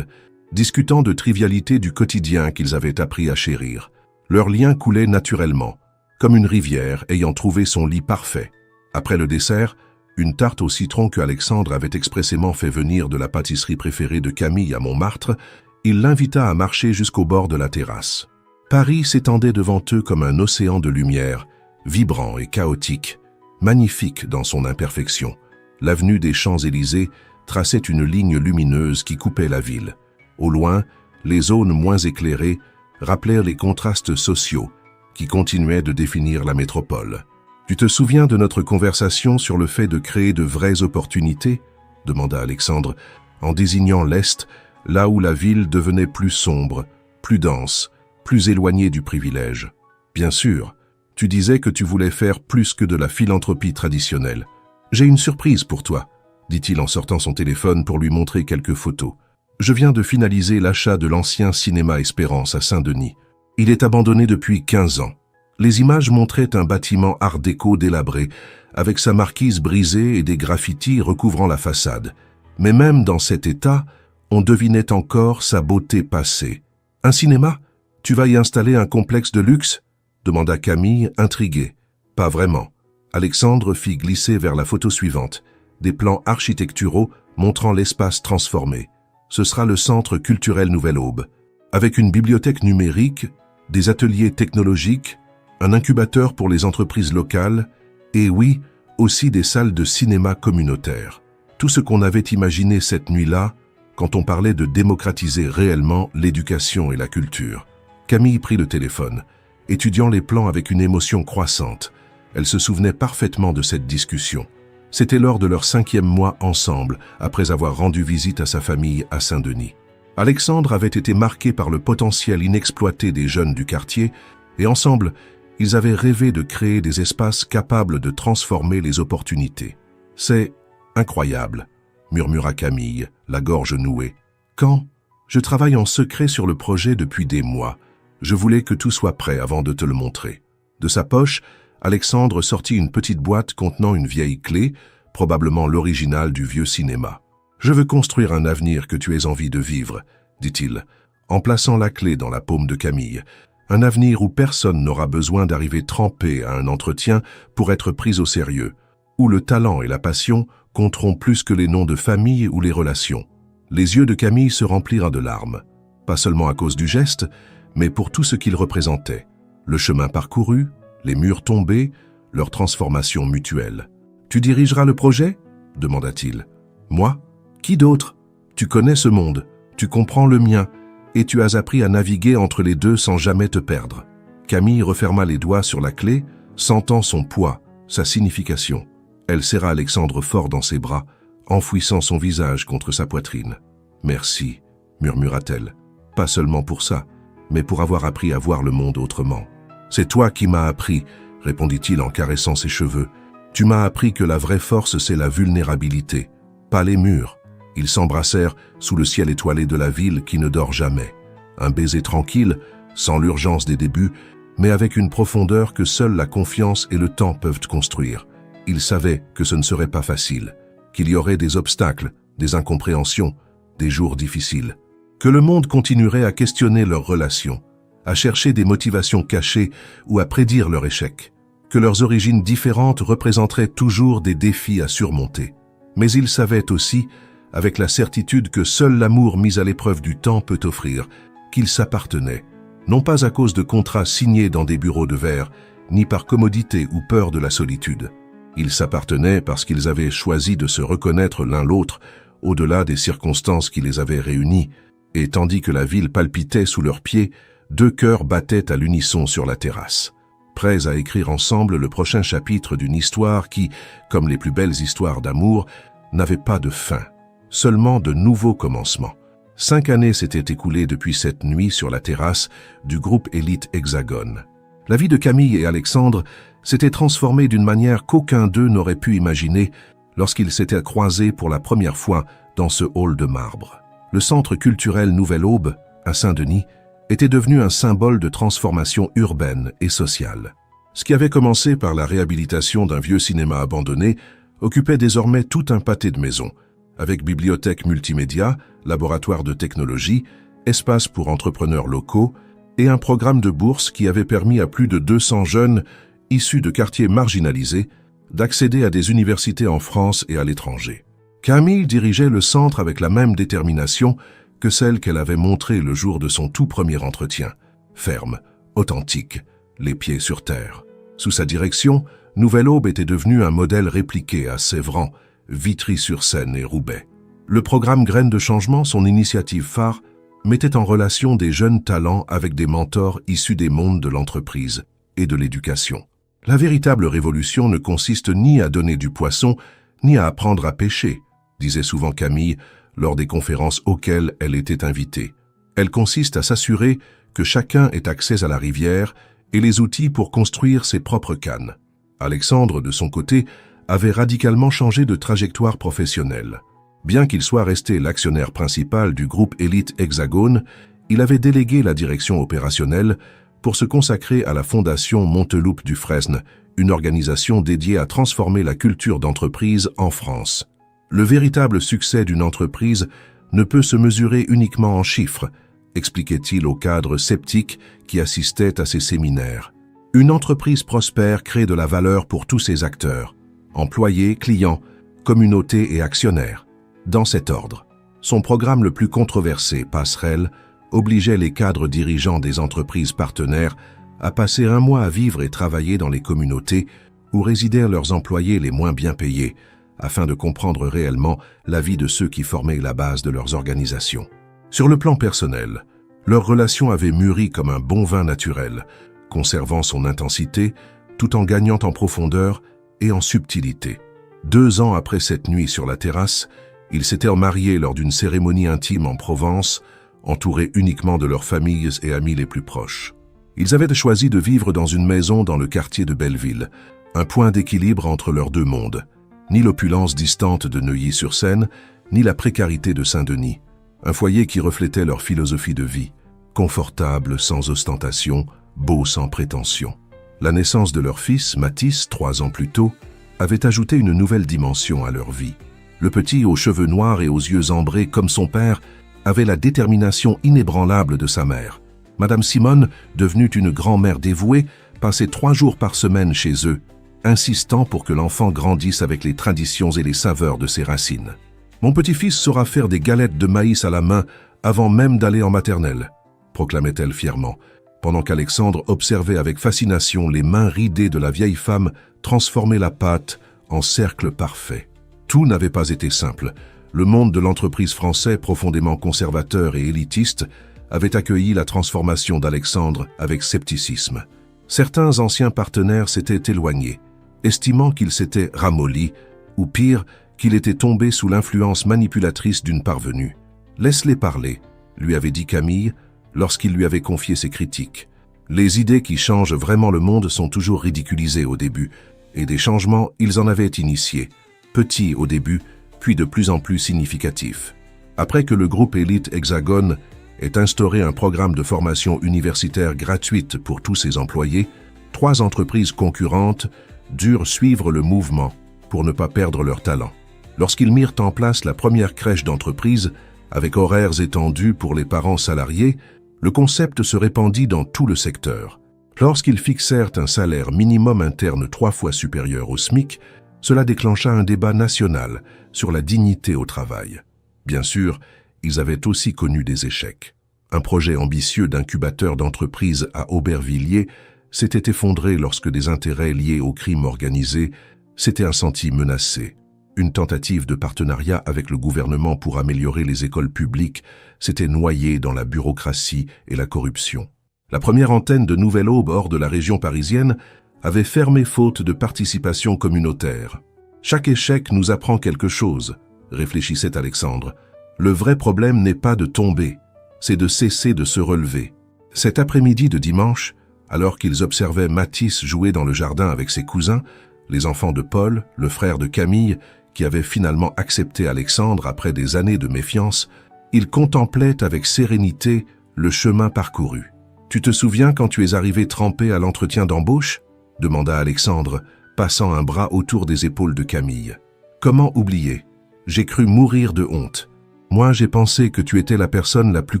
discutant de trivialités du quotidien qu'ils avaient appris à chérir. Leur lien coulait naturellement, comme une rivière ayant trouvé son lit parfait. Après le dessert, une tarte au citron que Alexandre avait expressément fait venir de la pâtisserie préférée de Camille à Montmartre, il l'invita à marcher jusqu'au bord de la terrasse. Paris s'étendait devant eux comme un océan de lumière, vibrant et chaotique, magnifique dans son imperfection. L'avenue des Champs-Élysées traçait une ligne lumineuse qui coupait la ville. Au loin, les zones moins éclairées rappelèrent les contrastes sociaux qui continuaient de définir la métropole. « Tu te souviens de notre conversation sur le fait de créer de vraies opportunités ?» demanda Alexandre, en désignant l'Est, là où la ville devenait plus sombre, plus dense, plus éloignée du privilège. « Bien sûr, tu disais que tu voulais faire plus que de la philanthropie traditionnelle. J'ai une surprise pour toi, » dit-il en sortant son téléphone pour lui montrer quelques photos. « Je viens de finaliser l'achat de l'ancien cinéma Espérance à Saint-Denis. Il est abandonné depuis 15 ans. Les images montraient un bâtiment art déco délabré, avec sa marquise brisée et des graffitis recouvrant la façade. Mais même dans cet état, on devinait encore sa beauté passée. « Un cinéma? Tu vas y installer un complexe de luxe ?» demanda Camille, intriguée. « Pas vraiment. » Alexandre fit glisser vers la photo suivante, des plans architecturaux montrant l'espace transformé. Ce sera le centre culturel Nouvelle Aube, avec une bibliothèque numérique, des ateliers technologiques, un incubateur pour les entreprises locales et oui, aussi des salles de cinéma communautaires. Tout ce qu'on avait imaginé cette nuit-là quand on parlait de démocratiser réellement l'éducation et la culture. Camille prit le téléphone, étudiant les plans avec une émotion croissante. Elle se souvenait parfaitement de cette discussion. C'était lors de leur 5e mois ensemble, après avoir rendu visite à sa famille à Saint-Denis. Alexandre avait été marqué par le potentiel inexploité des jeunes du quartier et ensemble, ils avaient rêvé de créer des espaces capables de transformer les opportunités. « C'est incroyable », murmura Camille, la gorge nouée. « Quand ? Je travaille en secret sur le projet depuis des mois. Je voulais que tout soit prêt avant de te le montrer. » De sa poche, Alexandre sortit une petite boîte contenant une vieille clé, probablement l'original du vieux cinéma. « Je veux construire un avenir que tu aies envie de vivre, » dit-il, en plaçant la clé dans la paume de Camille. « Un avenir où personne n'aura besoin d'arriver trempé à un entretien pour être pris au sérieux, où le talent et la passion compteront plus que les noms de famille ou les relations. » Les yeux de Camille se remplirent de larmes, pas seulement à cause du geste, mais pour tout ce qu'il représentait. Le chemin parcouru, les murs tombés, leur transformation mutuelle. « Tu dirigeras le projet ?» demanda-t-il. « Moi? Qui d'autre? Tu connais ce monde, tu comprends le mien, et tu as appris à naviguer entre les deux sans jamais te perdre. » Camille referma les doigts sur la clé, sentant son poids, sa signification. Elle serra Alexandre fort dans ses bras, enfouissant son visage contre sa poitrine. « Merci, » murmura-t-elle. « Pas seulement pour ça, mais pour avoir appris à voir le monde autrement. »« C'est toi qui m'as appris, » répondit-il en caressant ses cheveux. « Tu m'as appris que la vraie force, c'est la vulnérabilité, pas les murs. » Ils s'embrassèrent sous le ciel étoilé de la ville qui ne dort jamais. Un baiser tranquille, sans l'urgence des débuts, mais avec une profondeur que seule la confiance et le temps peuvent construire. Ils savaient que ce ne serait pas facile, qu'il y aurait des obstacles, des incompréhensions, des jours difficiles, que le monde continuerait à questionner leurs relations, à chercher des motivations cachées ou à prédire leur échec, que leurs origines différentes représenteraient toujours des défis à surmonter. Mais ils savaient aussi, avec la certitude que seul l'amour mis à l'épreuve du temps peut offrir, qu'ils s'appartenaient, non pas à cause de contrats signés dans des bureaux de verre, ni par commodité ou peur de la solitude. Ils s'appartenaient parce qu'ils avaient choisi de se reconnaître l'un l'autre au-delà des circonstances qui les avaient réunis, et tandis que la ville palpitait sous leurs pieds, deux cœurs battaient à l'unisson sur la terrasse, prêts à écrire ensemble le prochain chapitre d'une histoire qui, comme les plus belles histoires d'amour, n'avait pas de fin, seulement de nouveaux commencements. 5 années s'étaient écoulées depuis cette nuit sur la terrasse du groupe Élite Hexagone. La vie de Camille et Alexandre s'était transformée d'une manière qu'aucun d'eux n'aurait pu imaginer lorsqu'ils s'étaient croisés pour la première fois dans ce hall de marbre. Le centre culturel Nouvelle Aube, à Saint-Denis, était devenu un symbole de transformation urbaine et sociale. Ce qui avait commencé par la réhabilitation d'un vieux cinéma abandonné occupait désormais tout un pâté de maisons, avec bibliothèque multimédia, laboratoire de technologie, espace pour entrepreneurs locaux et un programme de bourse qui avait permis à plus de 200 jeunes issus de quartiers marginalisés d'accéder à des universités en France et à l'étranger. Camille dirigeait le centre avec la même détermination que celle qu'elle avait montrée le jour de son tout premier entretien, ferme, authentique, les pieds sur terre. Sous sa direction, Nouvelle Aube était devenue un modèle répliqué à Sévran, Vitry-sur-Seine et Roubaix. Le programme Graines de Changement, son initiative phare, mettait en relation des jeunes talents avec des mentors issus des mondes de l'entreprise et de l'éducation. La véritable révolution ne consiste ni à donner du poisson, ni à apprendre à pêcher, disait souvent Camille lors des conférences auxquelles elle était invitée. Elle consiste à s'assurer que chacun ait accès à la rivière et les outils pour construire ses propres cannes. Alexandre, de son côté, avait radicalement changé de trajectoire professionnelle. Bien qu'il soit resté l'actionnaire principal du groupe Élite Hexagone, il avait délégué la direction opérationnelle pour se consacrer à la fondation Monteloupe du Fresne, une organisation dédiée à transformer la culture d'entreprise en France. Le véritable succès d'une entreprise ne peut se mesurer uniquement en chiffres, expliquait-il aux cadres sceptiques qui assistaient à ses séminaires. Une entreprise prospère crée de la valeur pour tous ses acteurs, employés, clients, communauté et actionnaires. Dans cet ordre, son programme le plus controversé, Passerelle, obligeait les cadres dirigeants des entreprises partenaires à passer 1 mois à vivre et travailler dans les communautés où résidèrent leurs employés les moins bien payés, afin de comprendre réellement la vie de ceux qui formaient la base de leurs organisations. Sur le plan personnel, leur relation avait mûri comme un bon vin naturel, conservant son intensité tout en gagnant en profondeur et en subtilité. 2 ans après cette nuit sur la terrasse, ils s'étaient mariés lors d'une cérémonie intime en Provence, entourés uniquement de leurs familles et amis les plus proches. Ils avaient choisi de vivre dans une maison dans le quartier de Belleville, un point d'équilibre entre leurs 2 mondes. Ni l'opulence distante de Neuilly-sur-Seine, ni la précarité de Saint-Denis. Un foyer qui reflétait leur philosophie de vie. confortable sans ostentation, beau sans prétention. La naissance de leur fils, Mathis, 3 ans plus tôt, avait ajouté une nouvelle dimension à leur vie. Le petit, aux cheveux noirs et aux yeux ambrés comme son père, avait la détermination inébranlable de sa mère. Madame Simone, devenue une grand-mère dévouée, passait 3 jours par semaine chez eux, insistant pour que l'enfant grandisse avec les traditions et les saveurs de ses racines. « Mon petit-fils saura faire des galettes de maïs à la main avant même d'aller en maternelle », proclamait-elle fièrement, pendant qu'Alexandre observait avec fascination les mains ridées de la vieille femme transformer la pâte en cercle parfait. Tout n'avait pas été simple. Le monde de l'entreprise français, profondément conservateur et élitiste, avait accueilli la transformation d'Alexandre avec scepticisme. Certains anciens partenaires s'étaient éloignés, estimant qu'il s'était ramolli, ou pire, qu'il était tombé sous l'influence manipulatrice d'une parvenue. « Laisse-les parler », lui avait dit Camille, lorsqu'il lui avait confié ses critiques. Les idées qui changent vraiment le monde sont toujours ridiculisées au début, et des changements, ils en avaient initié, petits au début, puis de plus en plus significatifs. Après que le groupe Élite Hexagone ait instauré un programme de formation universitaire gratuite pour tous ses employés, 3 entreprises concurrentes durent suivre le mouvement pour ne pas perdre leur talent. Lorsqu'ils mirent en place la première crèche d'entreprise, avec horaires étendus pour les parents salariés, le concept se répandit dans tout le secteur. Lorsqu'ils fixèrent un salaire minimum interne 3 fois supérieur au SMIC, cela déclencha un débat national sur la dignité au travail. Bien sûr, ils avaient aussi connu des échecs. Un projet ambitieux d'incubateur d'entreprise à Aubervilliers s'était effondré lorsque des intérêts liés au crime organisé s'étaient sentis menacés. Une tentative de partenariat avec le gouvernement pour améliorer les écoles publiques s'était noyée dans la bureaucratie et la corruption. La première antenne de Nouvelle Aube hors de la région parisienne avait fermé faute de participation communautaire. « Chaque échec nous apprend quelque chose », réfléchissait Alexandre. « Le vrai problème n'est pas de tomber, c'est de cesser de se relever. » Cet après-midi de dimanche, alors qu'ils observaient Mathis jouer dans le jardin avec ses cousins, les enfants de Paul, le frère de Camille, qui avait finalement accepté Alexandre après des années de méfiance, ils contemplaient avec sérénité le chemin parcouru. « Tu te souviens quand tu es arrivé trempé à l'entretien d'embauche ?» demanda Alexandre, passant un bras autour des épaules de Camille. « Comment oublier? J'ai cru mourir de honte. Moi, j'ai pensé que tu étais la personne la plus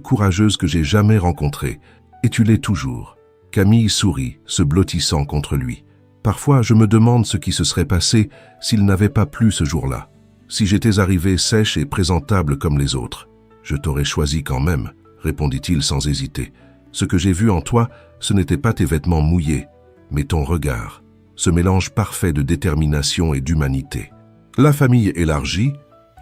courageuse que j'ai jamais rencontrée, et tu l'es toujours. » Camille sourit, se blottissant contre lui. « Parfois, je me demande ce qui se serait passé s'il n'avait pas plu ce jour-là. Si j'étais arrivé sèche et présentable comme les autres. Je t'aurais choisi quand même, répondit-il sans hésiter. Ce que j'ai vu en toi, ce n'était pas tes vêtements mouillés, mais ton regard, ce mélange parfait de détermination et d'humanité. » La famille élargie,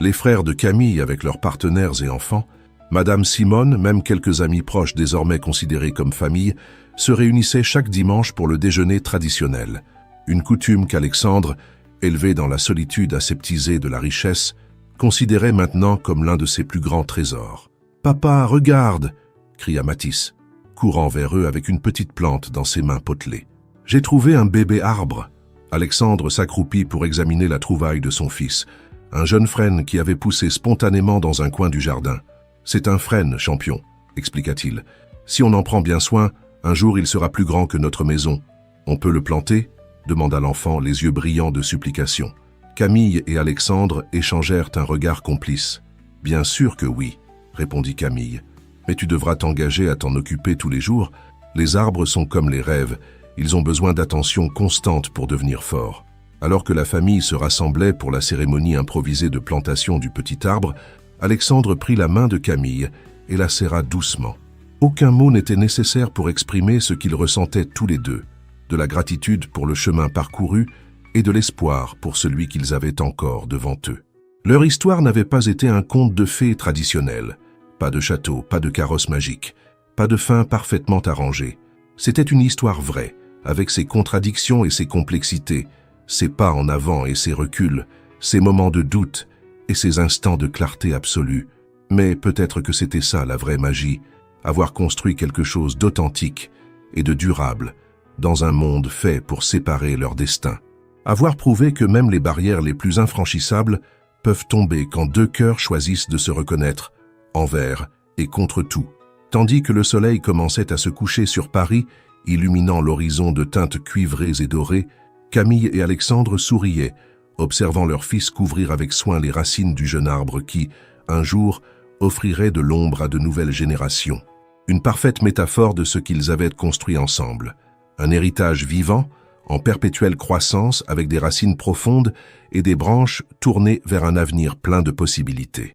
les frères de Camille avec leurs partenaires et enfants, Madame Simone, même quelques amis proches désormais considérés comme famille, se réunissaient chaque dimanche pour le déjeuner traditionnel, une coutume qu'Alexandre, élevé dans la solitude aseptisée de la richesse, considérait maintenant comme l'un de ses plus grands trésors. « Papa, regarde !» cria Mathis, courant vers eux avec une petite plante dans ses mains potelées. « J'ai trouvé un bébé arbre !» Alexandre s'accroupit pour examiner la trouvaille de son fils, un jeune frêne qui avait poussé spontanément dans un coin du jardin. « C'est un frêne, champion, » expliqua-t-il. « Si on en prend bien soin, un jour il sera plus grand que notre maison. On peut le planter ?» demanda l'enfant, les yeux brillants de supplication. Camille et Alexandre échangèrent un regard complice. « Bien sûr que oui, » répondit Camille. « Mais tu devras t'engager à t'en occuper tous les jours. Les arbres sont comme les rêves, ils ont besoin d'attention constante pour devenir forts. » Alors que la famille se rassemblait pour la cérémonie improvisée de plantation du petit arbre, Alexandre prit la main de Camille et la serra doucement. Aucun mot n'était nécessaire pour exprimer ce qu'ils ressentaient tous les deux, de la gratitude pour le chemin parcouru et de l'espoir pour celui qu'ils avaient encore devant eux. Leur histoire n'avait pas été un conte de fées traditionnel. Pas de château, pas de carrosse magique, pas de fin parfaitement arrangée. C'était une histoire vraie, avec ses contradictions et ses complexités, ses pas en avant et ses reculs, ses moments de doute et ses instants de clarté absolue. Mais peut-être que c'était ça la vraie magie, avoir construit quelque chose d'authentique et de durable dans un monde fait pour séparer leurs destins. Avoir prouvé que même les barrières les plus infranchissables peuvent tomber quand 2 cœurs choisissent de se reconnaître envers et contre tout. Tandis que le soleil commençait à se coucher sur Paris, illuminant l'horizon de teintes cuivrées et dorées, Camille et Alexandre souriaient, observant leur fils couvrir avec soin les racines du jeune arbre qui, un jour, offrirait de l'ombre à de nouvelles générations. Une parfaite métaphore de ce qu'ils avaient construit ensemble. Un héritage vivant, en perpétuelle croissance avec des racines profondes et des branches tournées vers un avenir plein de possibilités.